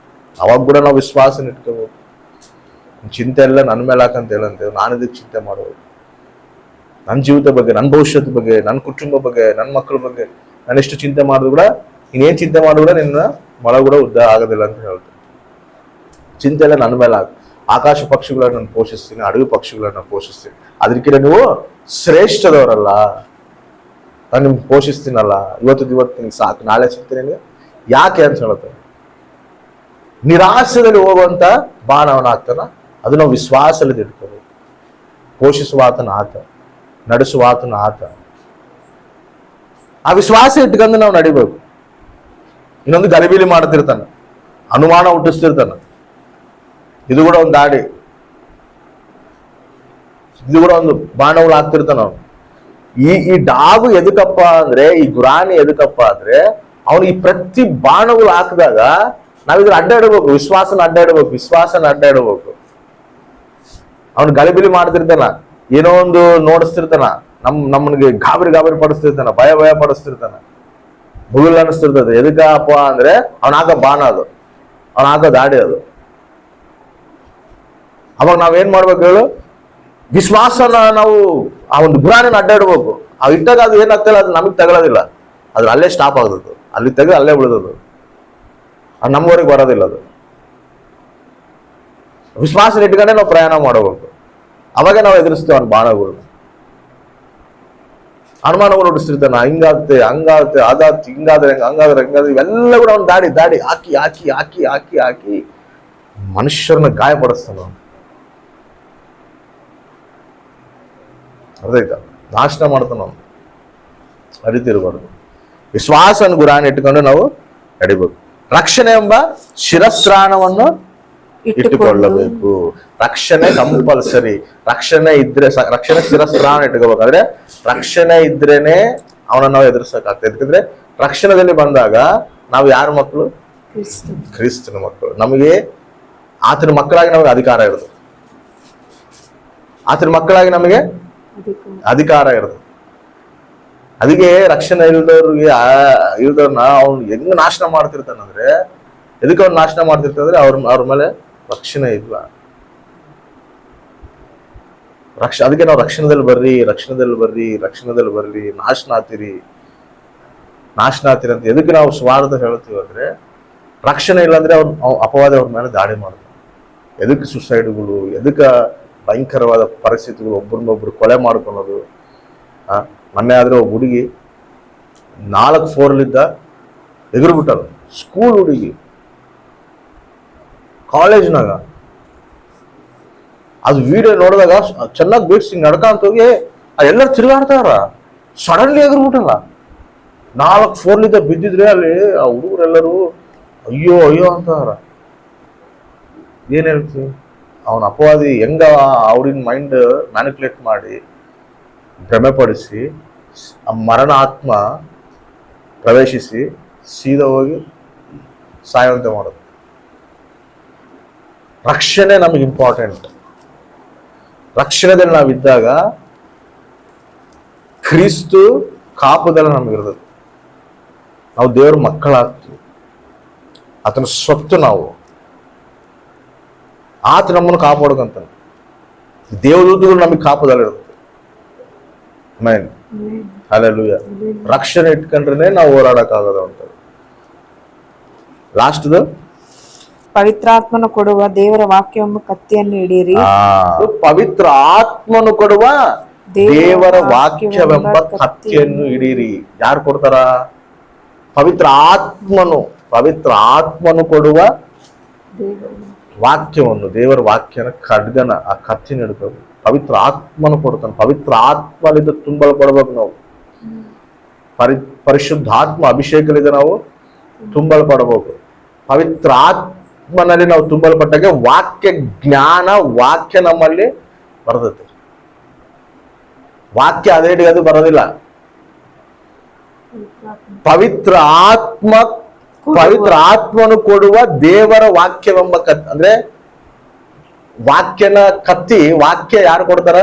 Speaker 1: ಅವಾಗ ಕೂಡ ನಾವು ವಿಶ್ವಾಸನ ಇಟ್ಕೋಬೇಕು. ಚಿಂತೆ ಎಲ್ಲ ನನ್ನ ಮೇಲೆ ಹಾಕಂತ ಹೇಳಂತೇವೆ. ನಾನು ಇದಕ್ಕೆ ಚಿಂತೆ ಮಾಡೋದು, ನನ್ನ ಜೀವಿತ ಬಗ್ಗೆ, ನನ್ನ ಭವಿಷ್ಯದ ಬಗ್ಗೆ, ನನ್ನ ಕುಟುಂಬ ಬಗ್ಗೆ, ನನ್ನ ಮಕ್ಕಳ ಬಗ್ಗೆ ನಾನು ಎಷ್ಟು ಚಿಂತೆ ಮಾಡಿದ್ರು ಕೂಡ, ಇನ್ನೇನು ಚಿಂತೆ ಮಾಡಿದ್ರು ಕೂಡ ನಿನ್ನ ಮೊಳ ಕೂಡ ಉದ್ದ ಆಗೋದಿಲ್ಲ ಅಂತ ಹೇಳ್ತೀನಿ. ಚಿಂತೆ ಎಲ್ಲ ನನ್ನ ಮೇಲೆ ಆಕಾಶ ಪಕ್ಷಿಗಳನ್ನ ನಾನು ಪೋಷಿಸ್ತೀನಿ, ಅಡವಿ ಪಕ್ಷಿಗಳನ್ನ ಪೋಷಿಸ್ತೀನಿ, ಅದಕ್ಕಿಂತ ನೀವು ಶ್ರೇಷ್ಠದವರಲ್ಲ, ನಾನು ನಿಮ್ಗೆ ಪೋಷಿಸ್ತೀನಲ್ಲ, ಇವತ್ತು ನಿಮ್ಗೆ ಸಾಕು, ನಾಳೆ ಸಿಗ್ತೀನಿ ಯಾಕೆ ಅಂತ ಹೇಳುತ್ತೆ. ನಿರಾಶೆಯಲ್ಲಿ ಹೋಗುವಂತ ಬಾಣ ಅವನ ಆಗ್ತಾನ, ಅದು ನಾವು ವಿಶ್ವಾಸದಲ್ಲಿ ಇಟ್ಕೋಬೇಕು. ಪೋಷಿಸುವ ಆತನ ಆತ, ನಡೆಸುವ ಆತನ ಆತ, ಆ ವಿಶ್ವಾಸ ಇಟ್ಕೊಂಡು ನಾವು ನಡಿಬೇಕು. ಇನ್ನೊಂದು ಗಲಿಬಿಲಿ ಮಾಡ್ತಿರ್ತಾನ, ಅನುಮಾನ ಹುಟ್ಟಿಸ್ತಿರ್ತಾನ, ಇದು ಕೂಡ ಒಂದು ದಾಡಿ, ಇದು ಕೂಡ ಒಂದು ಬಾಣಗಳು ಹಾಕ್ತಿರ್ತಾನ ಅವನು. ಈ ಡಾಗು ಎದಕ್ಕಪ್ಪ ಅಂದ್ರೆ, ಈ ಗುರಾಣಿ ಎದಕ್ಕಪ್ಪ ಅಂದ್ರೆ, ಅವನು ಈ ಪ್ರತಿ ಬಾಣಗಳು ಹಾಕಿದಾಗ ನಾವಿದ್ರ ಅಡ್ಡಾಡಬೇಕು, ವಿಶ್ವಾಸನ ಅಡ್ಡಾಡಬೇಕು. ಅವನು ಗಲಿಬಿಲಿ ಮಾಡ್ತಿರ್ತಾನ, ಏನೋ ಒಂದು ನೋಡಿಸ್ತಿರ್ತಾನ, ನಮ್ಮನಿಗೆ ಗಾಬರಿ ಪಡಿಸ್ತಿರ್ತಾನ, ಭಯ ಪಡಿಸ್ತಿರ್ತಾನ, ಮುಗಿಲ್ ಅನಿಸ್ತಿರ್ತದೆ. ಎದಕ್ಕಪ್ಪ ಅಂದ್ರೆ ಅವನ ಹಾಕೋ ಬಾಣ ಅದು, ಅವನ ಹಾಕೋ ದಾಡಿ ಅದು. ಅವಾಗ ನಾವೇನ್ ಮಾಡ್ಬೇಕು ಹೇಳು, ವಿಶ್ವಾಸನ ನಾವು ಆ ಒಂದು ಗುರಾಣಿನ ಅಡ್ಡಾಡ್ಬೇಕು. ಆ ಇಟ್ಟಾಗ ಅದು ಏನಾಗ್ತಿಲ್ಲ, ಅದು ನಮಗ್ ತಗೊಳ್ಳೋದಿಲ್ಲ, ಅದು ಅಲ್ಲೇ ಸ್ಟಾಪ್ ಆಗ್ತದೆ, ಅಲ್ಲಿ ತೆಗೆದು ಅಲ್ಲೇ ಬಿಡೋದು, ಅದು ನಮ್ಮವರೆಗೆ ಬರೋದಿಲ್ಲ. ಅದು ವಿಶ್ವಾಸ ಇಟ್ಕೊಂಡೆ ನಾವು ಪ್ರಯಾಣ ಮಾಡಬೇಕು. ಅವಾಗ ನಾವು ಎದುರಿಸ್ತೇವೆ ಅವ್ನ ಬಾಣಗಳು, ಅನುಮಾನಗಳು ಹುಟ್ಟಿಸ್ತಿರ್ತಾನ, ಹಿಂಗಾಗುತ್ತೆ ಹಂಗಾಗುತ್ತೆ, ಅದಾಗ್ತಿ, ಹಿಂಗಾದ್ರೆ ಹಂಗಾದ್ರೆ ಇವೆಲ್ಲ ಕೂಡ ಅವ್ನು ದಾಡಿ ಹಾಕಿ ಮನುಷ್ಯರನ್ನ ಗಾಯಪಡಿಸ್ತಾನ. ಅರ್ಥ ನಾಶನ ಮಾಡ್ತಾನ ಅವನು. ಅರಿತಿರ್ಬಾರ್ದು. ವಿಶ್ವಾಸನ ಗುರಾಣಿ ಇಟ್ಕೊಂಡು ನಾವು ನಡಿಬೇಕು. ರಕ್ಷಣೆ ಎಂಬ ಶಿರಸ್ತ್ರಾಣವನ್ನು ಇಟ್ಟುಕೊಳ್ಳಬೇಕು. ರಕ್ಷಣೆ ಕಂಪಲ್ಸರಿ. ರಕ್ಷಣೆ ಶಿರಸ್ತ್ರಾಣ ಇಟ್ಕೋಬೇಕಾದ್ರೆ ರಕ್ಷಣೆ ಇದ್ರೇನೆ ಅವನನ್ನ ನಾವು ಎದುರಿಸಕ್ಕಾಗ್ತದೆ. ಯಾಕಂದ್ರೆ ರಕ್ಷಣೆಯಲ್ಲಿ ಬಂದಾಗ ನಾವು ಯಾರ ಮಕ್ಕಳು? ಕ್ರಿಸ್ತನ ಮಕ್ಕಳು. ನಮಗೆ ಆತನ ಮಕ್ಕಳಾಗಿ ನಮಗೆ ಅಧಿಕಾರ ಇರುತ್ತೆ, ಆತನ ಮಕ್ಕಳಾಗಿ ನಮಗೆ ಅಧಿಕಾರ ಇರುತ್ತೆ. ಅದಕ್ಕೆ ರಕ್ಷಣೆ ಇಲ್ದವ್ರನ್ನ ಅವ್ನು ಹೆಂಗ್ ನಾಶನ ಮಾಡ್ತಿರ್ತಾನಂದ್ರೆ, ಎದಕ್ಕೆ ಅವ್ನು ನಾಶನ ಮಾಡ್ತಿರ್ತಾನಂದ್ರೆ ಅವ್ರ ಮೇಲೆ ರಕ್ಷಣೆ ಇಲ್ಲ. ಅದಕ್ಕೆ ನಾವು ರಕ್ಷಣದಲ್ಲಿ ಬರ್ರಿ, ನಾಶನ ಆತಿರಿ ಅಂತ ಎದಕ್ಕೆ ನಾವು ಸ್ವಾರ್ಥ ಹೇಳ್ತೀವಿ ಅಂದ್ರೆ, ರಕ್ಷಣೆ ಇಲ್ಲಾಂದ್ರೆ ಅಪವಾದ ಅವ್ರ ಮೇಲೆ ದಾಳಿ ಮಾಡ್ತಾರೆ. ಎದಕ್ಕೆ ಸುಸೈಡ್ಗಳು, ಎದಕ್ಕೆ ಭಯಂಕರವಾದ ಪರಿಸ್ಥಿತಿಗಳು, ಒಬ್ಬರನ್ನೊಬ್ರು ಕೊಲೆ ಮಾಡ್ಕೊಳೋದು. ಮೊನ್ನೆ ಆದ್ರೆ ಒಬ್ಬ ಹುಡುಗಿ 4 ಫ್ಲೋರ್ಲಿದ್ದ ಎಗರ್ಬಿಟ್ಟಲ್ಲ, ಸ್ಕೂಲ್ ಹುಡುಗಿ, ಕಾಲೇಜ್ನಾಗ. ಅದು ವಿಡಿಯೋ ನೋಡಿದಾಗ ಚೆನ್ನಾಗಿ ಬಿಡ್ಸಿ ನಡ್ಕಂತ ಹೋಗಿ ಎಲ್ಲರೂ ತಿರುಗಾಡ್ತಾರ, ಸಡನ್ಲಿ ಎಗರ್ಬಿಟ್ಟಲ್ಲ. 4 ಫ್ಲೋರ್ಲಿದ್ದ ಬಿದ್ದಿದ್ರೆ ಅಲ್ಲಿ ಆ ಹುಡುಗರೆಲ್ಲರೂ ಅಯ್ಯೋ ಅಂತಾರ. ಏನ್ ಹೇಳ್ತೀವಿ? ಅವನ ಅಪವಾದಿ ಹೆಂಗ ಅವ್ರಿನ ಮೈಂಡ್ ಮ್ಯಾನಿಪುಲೇಟ್ ಮಾಡಿ ಭ್ರಮೆಪಡಿಸಿ ಆ ಮರಣ ಆತ್ಮ ಪ್ರವೇಶಿಸಿ ಸೀದಾ ಹೋಗಿ ಸಾಯುವಂತೆ ಮಾಡೋದು. ರಕ್ಷಣೆ ನಮಗೆ ಇಂಪಾರ್ಟೆಂಟ್. ರಕ್ಷಣೆದಲ್ಲಿ ನಾವಿದ್ದಾಗ ಕ್ರಿಸ್ತು ಕಾಪುದೆಲ್ಲ ನಮಗಿರ್ತದೆ. ನಾವು ದೇವ್ರ ಮಕ್ಕಳಾಗ್ತೀವಿ, ಆತನ ಸ್ವತ್ತು ನಾವು. ಆತ ನಮ್ಮನ್ನು ಕಾಪಾಡ್ಕಂತಾನೆ. ದೇವದೂತಗಳು ನಮಗೆ ಕಾಪುದಲ್ಲ ಇರ್ತದೆ. Amen, hallelujah. ರಕ್ಷಣೆ ಇಟ್ಕೊಂಡ್ರೆ ನಾವು ಹೋರಾಡಕ್ಕಾಗದ ಅಂತ. ಲಾಸ್ಟ್ದು,
Speaker 2: ಪವಿತ್ರಾತ್ಮನು ಕೊಡುವ ದೇವರ ವಾಕ್ಯವೆಂಬ ಕತ್ತಿಯನ್ನು ಹಿಡಿಯಿರಿ.
Speaker 1: ಪವಿತ್ರ ಆತ್ಮನು ಕೊಡುವ ದೇವರ ವಾಕ್ಯವೆಂಬ ಕತ್ತಿಯನ್ನು ಹಿಡೀರಿ. ಯಾರು ಕೊಡ್ತಾರ? ಪವಿತ್ರ ಆತ್ಮನು ಕೊಡುವ ವಾಕ್ಯವನ್ನು, ದೇವರ ವಾಕ್ಯನ ಖಡ್ಗನ, ಆ ಕತ್ತಿನ ಹಿಡ್ಕೋಬೇಕು. ಪವಿತ್ರ ಆತ್ಮನು ಕೊಡ್ತಾನೆ. ಪವಿತ್ರ ಆತ್ಮನಿಂದ ತುಂಬಲ್ಪಡ್ಬೇಕು ನಾವು. ಪರಿಶುದ್ಧಾತ್ಮ ಅಭಿಷೇಕದಿಂದ ನಾವು ತುಂಬಲ್ಪಡಬೇಕು. ಪವಿತ್ರ ಆತ್ಮನಲ್ಲಿ ನಾವು ತುಂಬಲ್ಪಟ್ಟಾಗ ವಾಕ್ಯ ಜ್ಞಾನ, ವಾಕ್ಯ ನಮ್ಮಲ್ಲಿ ಬರ್ತದೆ. ವಾಕ್ಯ ಅದೇಡಿಗೆ ಅದು ಬರೋದಿಲ್ಲ. ಪವಿತ್ರ ಆತ್ಮನು ಕೊಡುವ ದೇವರ ವಾಕ್ಯವೆಂಬ ಅಂದ್ರೆ ವಾಕ್ಯನ ಕತ್ತಿ. ವಾಕ್ಯ ಯಾರು ಕೊಡ್ತಾರ?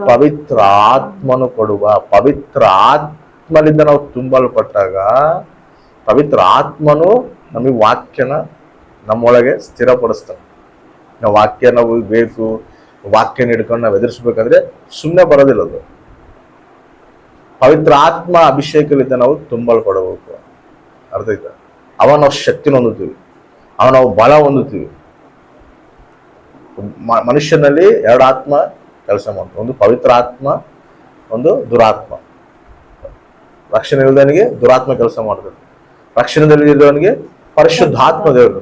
Speaker 1: ಪವಿತ್ರ ಆತ್ಮನು ಕೊಡುವ. ಪವಿತ್ರ ಆತ್ಮನಿಂದ ನಾವು ತುಂಬಲ್ಪಟ್ಟಾಗ ಪವಿತ್ರ ಆತ್ಮನು ನಮಗೆ ವಾಕ್ಯನ ನಮ್ಮೊಳಗೆ ಸ್ಥಿರಪಡಿಸ್ತಾನೆ. ನಾವು ವಾಕ್ಯ ನಾವು ಬೇಕು, ವಾಕ್ಯನ ಹಿಡ್ಕೊಂಡು ನಾವು ಎದುರಿಸ್ಬೇಕಂದ್ರೆ ಸುಮ್ಮನೆ ಬರೋದಿಲ್ಲ ಅದು. ಪವಿತ್ರ ಆತ್ಮ ಅಭಿಷೇಕದಿಂದ ನಾವು ತುಂಬಲ್ಪಡಬೇಕು. ಅರ್ಥ ಆಯ್ತಾ? ಅವ ನಾವು ಶಕ್ತಿನ ಹೊಂದುತ್ತೀವಿ, ಅವ ನಾವು ಬಲ ಹೊಂದುತ್ತೀವಿ. ಮನುಷ್ಯನಲ್ಲಿ ಎರಡು ಆತ್ಮ ಕೆಲಸ ಮಾಡ್ತಾರೆ, ಒಂದು ಪವಿತ್ರ ಆತ್ಮ, ಒಂದು ದುರಾತ್ಮ. ರಕ್ಷಣೆ ಇಲ್ಲದವನಿಗೆ ದುರಾತ್ಮ ಕೆಲಸ ಮಾಡ್ತದೆ, ರಕ್ಷಣೆದಲ್ಲಿ ಇದ್ದವನಿಗೆ ಪರಿಶುದ್ಧಾತ್ಮ ದೇವರು.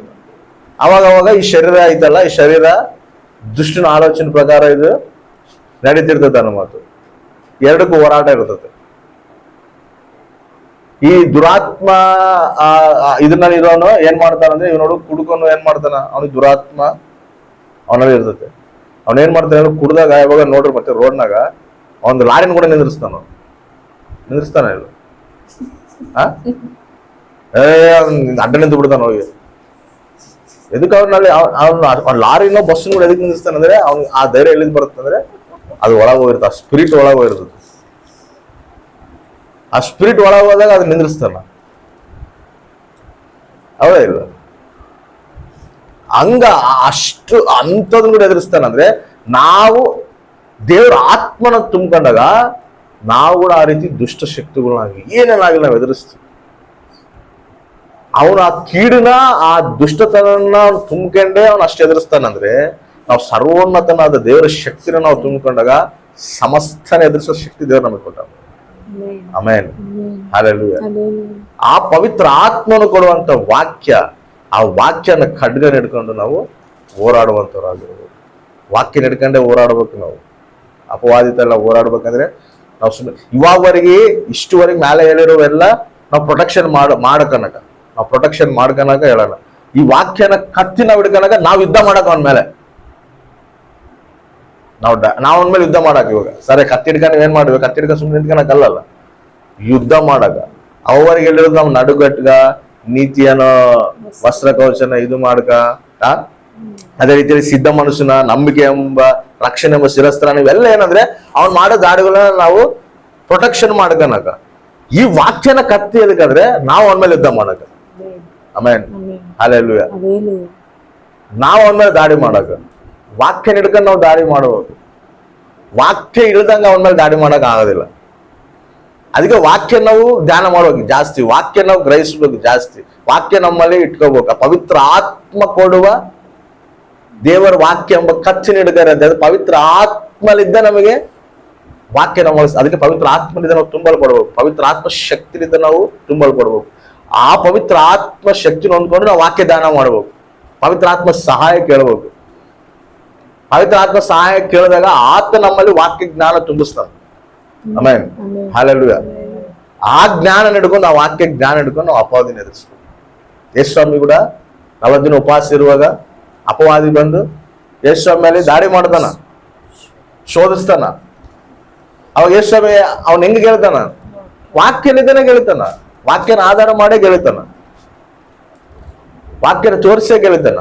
Speaker 1: ಅವಾಗ ಈ ಶರೀರ ಐತಲ್ಲ, ಈ ಶರೀರ ದುಷ್ಟನ ಆಲೋಚನೆ ಪ್ರಕಾರ ಇದು ನಡೀತಿರ್ತದೆ ಅನ್ನೋ ಮಾತು. ಎರಡಕ್ಕೂ ಹೋರಾಟ ಇರ್ತದೆ. ಈ ದುರಾತ್ಮ ಇದನ್ನಲ್ಲಿ ಇರೋನು ಏನ್ ಮಾಡ್ತಾನಂದ್ರೆ, ಇವನೋಡು ಕುಡ್ಕೊಂಡು ಏನ್ ಮಾಡ್ತಾನ, ಅವನಿಗೆ ದುರಾತ್ಮ ಅವನಲ್ಲಿ ಇರ್ತದೆ. ಅವನೇನ್ ಮಾಡ್ತಾನೆ, ಕುಡ್ದಾಗ ಯಾವಾಗ ನೋಡ್ರಿ ಮತ್ತೆ ರೋಡ್ನಾಗ ಒಂದು ಲಾರಿನ ಕೂಡ ನಿಂದ್ರಿಸ್ತಾನ ಇಲ್ಲ, ಅಡ್ಡ ನಿಂತು ಬಿಡ್ತಾನ ಹೋಗಿ. ಎದಕ್ಕೆ ಅವ್ನಲ್ಲಿ ಅವ್ನ ಲಾರಿನೋ ಬಸ್ಸನ್ನು ಕೂಡ ಎದಕ್ಕೆ ನಿಂದಿಸ್ತಾನಂದ್ರೆ, ಅವ್ನು ಆ ಧೈರ್ಯ ಎಲ್ಲಿಂದ ಬರುತ್ತಂದ್ರೆ ಅದು ಒಳಗೆ ಹೋಗಿರ್ತದೆ, ಆ ಸ್ಪಿರಿಟ್ ಒಳಗೆ ಹೋಗಿರ್ತದೆ. ಆ ಸ್ಪಿರಿಟ್ ಒಳಗೆ ಹೋದಾಗ ಅದು ನಿಂದ್ರಿಸ್ತಾನ. ಹೌದಾ ಇಲ್ಲ? ಹಂಗ ಅಷ್ಟು ಅಂಥದನ್ನ ಕೂಡ ಎದುರಿಸ್ತಾನಂದ್ರೆ, ನಾವು ದೇವರ ಆತ್ಮನ ತುಂಬ್ಕೊಂಡಾಗ ನಾವು ಕೂಡ ಆ ರೀತಿ ದುಷ್ಟ ಶಕ್ತಿಗಳನ್ನಾಗಲಿ ಏನೇನಾಗಲಿ ನಾವು ಎದುರಿಸ್ತೀವಿ. ಅವನು ಆ ಕೀಡಿನ ಆ ದುಷ್ಟತನನ್ನ ತುಂಬ್ಕೊಂಡೇ ಅವನು ಅಷ್ಟು ಎದುರಿಸ್ತಾನಂದ್ರೆ, ನಾವು ಸರ್ವೋನ್ನತನಾದ ದೇವರ ಶಕ್ತಿನ ನಾವು ತುಂಬಿಕೊಂಡಾಗ ಸಮಸ್ತನ ಎದುರಿಸೋ ಶಕ್ತಿ ದೇವರು ನಮಗೆ ಕೊಟ್ಟ. Amen, hallelujah. ಆ ಪವಿತ್ರ ಆತ್ಮನು ಕೊಡುವಂತ ವಾಕ್ಯ, ಆ ವಾಕ್ಯನ ಖಡ್ಗ ಹಿಡ್ಕೊಂಡು ನಾವು ಹೋರಾಡುವಂತವರಾಗಿರ್ಬೋದು. ವಾಕ್ಯ ಹಿಡ್ಕೊಂಡೇ ಹೋರಾಡ್ಬೇಕು ನಾವು. ಅಪವಾದಿತೆಲ್ಲ ಹೋರಾಡ್ಬೇಕಂದ್ರೆ ನಾವು ಸುಮ್ಮನೆ ಇವಾಗವರೆಗೆ ಇಷ್ಟುವರೆಗೆ ಮೇಲೆ ಹೇಳಿರೋವೆಲ್ಲ ನಾವು ಪ್ರೊಟೆಕ್ಷನ್ ಮಾಡಕನಕ, ನಾವು ಪ್ರೊಟೆಕ್ಷನ್ ಮಾಡ್ಕನಕ ಹೇಳೋಣ. ಈ ವಾಕ್ಯನ ಕತ್ತಿ ನಾವು ಹಿಡ್ಕನಕ ನಾವು ಯುದ್ಧ ಮಾಡಕ ಅವನ ಮೇಲೆ, ನಾವು ಅವನ ಮೇಲೆ ಯುದ್ಧ ಮಾಡಕ್. ಇವಾಗ ಸರಿ ಕತ್ತಿ ಹಿಡ್ಕೊಂಡು ಏನ್ ಮಾಡ್ಬೇಕು, ಕತ್ತಿ ಹಿಡ್ಕೊಂಡು ಸುಮ್ಮನೆ ನಿಂತ್ಕೊಳಕಲ್ಲ, ಯುದ್ಧ ಮಾಡಕ. ಅವರಿಗೆ ಹೇಳಿರೋದು ನಾವು ನಡುಗಟ್ಗ, ನೀತಿಯನ ವಸ್ತ್ರ ಕವಚನ ಇದು ಮಾಡ್ಕ, ಅದೇ ರೀತಿಯಲ್ಲಿ ಸಿದ್ಧ ಮನಸ್ಸಿನ ನಂಬಿಕೆ ಎಂಬ ರಕ್ಷಣೆ ಎಂಬ ಶಿರಸ್ತ್ರ, ಇವೆಲ್ಲ ಏನಂದ್ರೆ ಅವ್ನು ಮಾಡೋ ದಾಡಿಗಳನ್ನ ನಾವು ಪ್ರೊಟೆಕ್ಷನ್ ಮಾಡ್ಕನಕ. ಈ ವಾಕ್ಯನ ಕತ್ತಿ ಎದಕ್ಕಂದ್ರೆ ನಾವು ಅವನ ಮೇಲೆ ಯುದ್ಧ ಮಾಡಕ. Amen, hallelujah. ನಾವು ಅವನ ಮೇಲೆ ದಾಳಿ ಮಾಡಕ, ವಾಕ್ಯ ಹಿಡ್ಕೊಂಡು ನಾವು ದಾಳಿ ಮಾಡಬೇಕು. ವಾಕ್ಯ ಇಳ್ದಂಗ ಅವನ ಮೇಲೆ ದಾಳಿ ಮಾಡಕ್ ಆಗೋದಿಲ್ಲ. ಅದಕ್ಕೆ ವಾಕ್ಯ ನಾವು ಧ್ಯಾನ ಮಾಡ್ಬೇಕು ಜಾಸ್ತಿ, ವಾಕ್ಯ ನಾವು ಗ್ರಹಿಸ್ಬೇಕು ಜಾಸ್ತಿ, ವಾಕ್ಯ ನಮ್ಮಲ್ಲಿ ಇಟ್ಕೋಬೇಕು. ಪವಿತ್ರ ಆತ್ಮ ಕೊಡುವ ದೇವರ ವಾಕ್ಯ ಎಂಬ ಕಚ್ಚಿನ ಹಿಡಿದಾರೆ ಅಂತ ಪವಿತ್ರ ಆತ್ಮಲಿದ್ದ ನಮಗೆ ವಾಕ್ಯ ನಮ್ಮ. ಅದಕ್ಕೆ ಪವಿತ್ರ ಆತ್ಮನಿಂದ ನಾವು ತುಂಬಲ್ಪಡ್ಬೇಕು, ಪವಿತ್ರ ಆತ್ಮ ಶಕ್ತಿನಿಂದ ನಾವು ತುಂಬಲ್ಪಡ್ಬೇಕು. ಆ ಪವಿತ್ರ ಆತ್ಮ ಶಕ್ತಿನ ಹೊಂದ್ಕೊಂಡು ನಾವು ವಾಕ್ಯ ದಾನ ಮಾಡ್ಬೇಕು, ಪವಿತ್ರ ಆತ್ಮ ಸಹಾಯ ಕೇಳಬೇಕು. ಪವಿತ್ರ ಆತ್ಮ ಸಹಾಯ ಕೇಳಿದಾಗ ಆತ ನಮ್ಮಲ್ಲಿ ವಾಕ್ಯ ಜ್ಞಾನ ತುಂಬಿಸ್ತಾನೆ. Amen, hallelujah. ಆ ಜ್ಞಾನ ಹಿಡ್ಕೊಂಡು, ಆ ವಾಕ್ಯ ಜ್ಞಾನ ಹಿಡ್ಕೊಂಡು ನಾವು ಅಪವಾದಿನ ಎದುರಿಸ್ಬೇಕು. ಯೇಸುಸ್ವಾಮಿ ಕೂಡ 40 ದಿನ ಉಪವಾಸ ಇರುವಾಗ ಅಪವಾದಿ ಬಂದು ಯೇಸುಸ್ವಾಮಿ ಮೇಲೆ ದಾಳಿ ಮಾಡ್ತಾನ, ಶೋಧಿಸ್ತಾನ. ಅವಾಗ ಯೇಸುಸ್ವಾಮಿ ಅವನ್ ಹೆಂಗ್ ಗೆಲ್ತಾನ, ವಾಕ್ಯನಿಂದನೇ ಗೆಲ್ತಾನ, ವಾಕ್ಯನ ಆಧಾರ ಮಾಡೇ ಗೆಲ್ತಾನ, ವಾಕ್ಯನ ತೋರಿಸೇ ಗೆಲ್ತಾನ.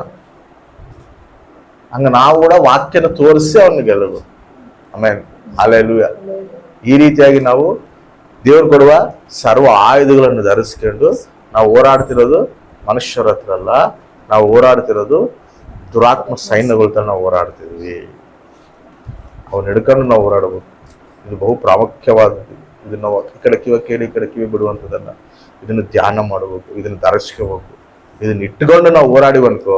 Speaker 1: ಹಂಗ ನಾವು ಕೂಡ ವಾಕ್ಯನ ತೋರಿಸಿ ಅವನ್ನ ಗೆಲ್ಲಬೇಕು. Amen, hallelujah. ಈ ರೀತಿಯಾಗಿ ನಾವು ದೇವರು ಕೊಡುವ ಸರ್ವ ಆಯುಧಗಳನ್ನು ಧರಿಸ್ಕೊಂಡು ನಾವು ಹೋರಾಡ್ತಿರೋದು ಮನುಷ್ಯರ ಹತ್ರ ಅಲ್ಲ, ನಾವು ಹೋರಾಡ್ತಿರೋದು ದುರಾತ್ಮ ಸೈನ್ಯಗಳ ತರ ನಾವು ಹೋರಾಡ್ತಿದ್ವಿ. ಅವನ್ನ ಹಿಡ್ಕೊಂಡು ನಾವು ಹೋರಾಡಬೇಕು. ಇದು ಬಹು ಪ್ರಾಮುಖ್ಯವಾದದ್ದು. ಇದನ್ನ ನಾವು ಈ ಕಡೆ ಕಿವಿ ಕೇಳಿ ಈ ಕಡೆ ಕಿವಿ ಬಿಡುವಂಥದ್ದಲ್ಲ. ಇದನ್ನು ಧ್ಯಾನ ಮಾಡಬೇಕು, ಇದನ್ನು ಧರಿಸ್ಕೋಬೇಕು. ಇದನ್ನ ಇಟ್ಕೊಂಡು ನಾವು ಹೋರಾಡಿವನ್ಕೋ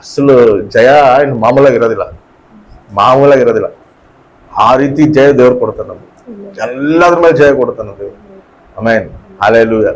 Speaker 1: ಅಸಲು ಜಯ ಇನ್ನು ಮಾಮೂಲಾಗಿರೋದಿಲ್ಲ. ಆ ರೀತಿ ಜಯ ದೇವ್ರು ಕೊಡ್ತಾನೆ ನಮ್ಗೆ, ಎಲ್ಲದ್ರ ಮೇಲೆ ಜಯ ಕೊಡ್ತಾನೆ ದೇವ್ರು. Amen, hallelujah.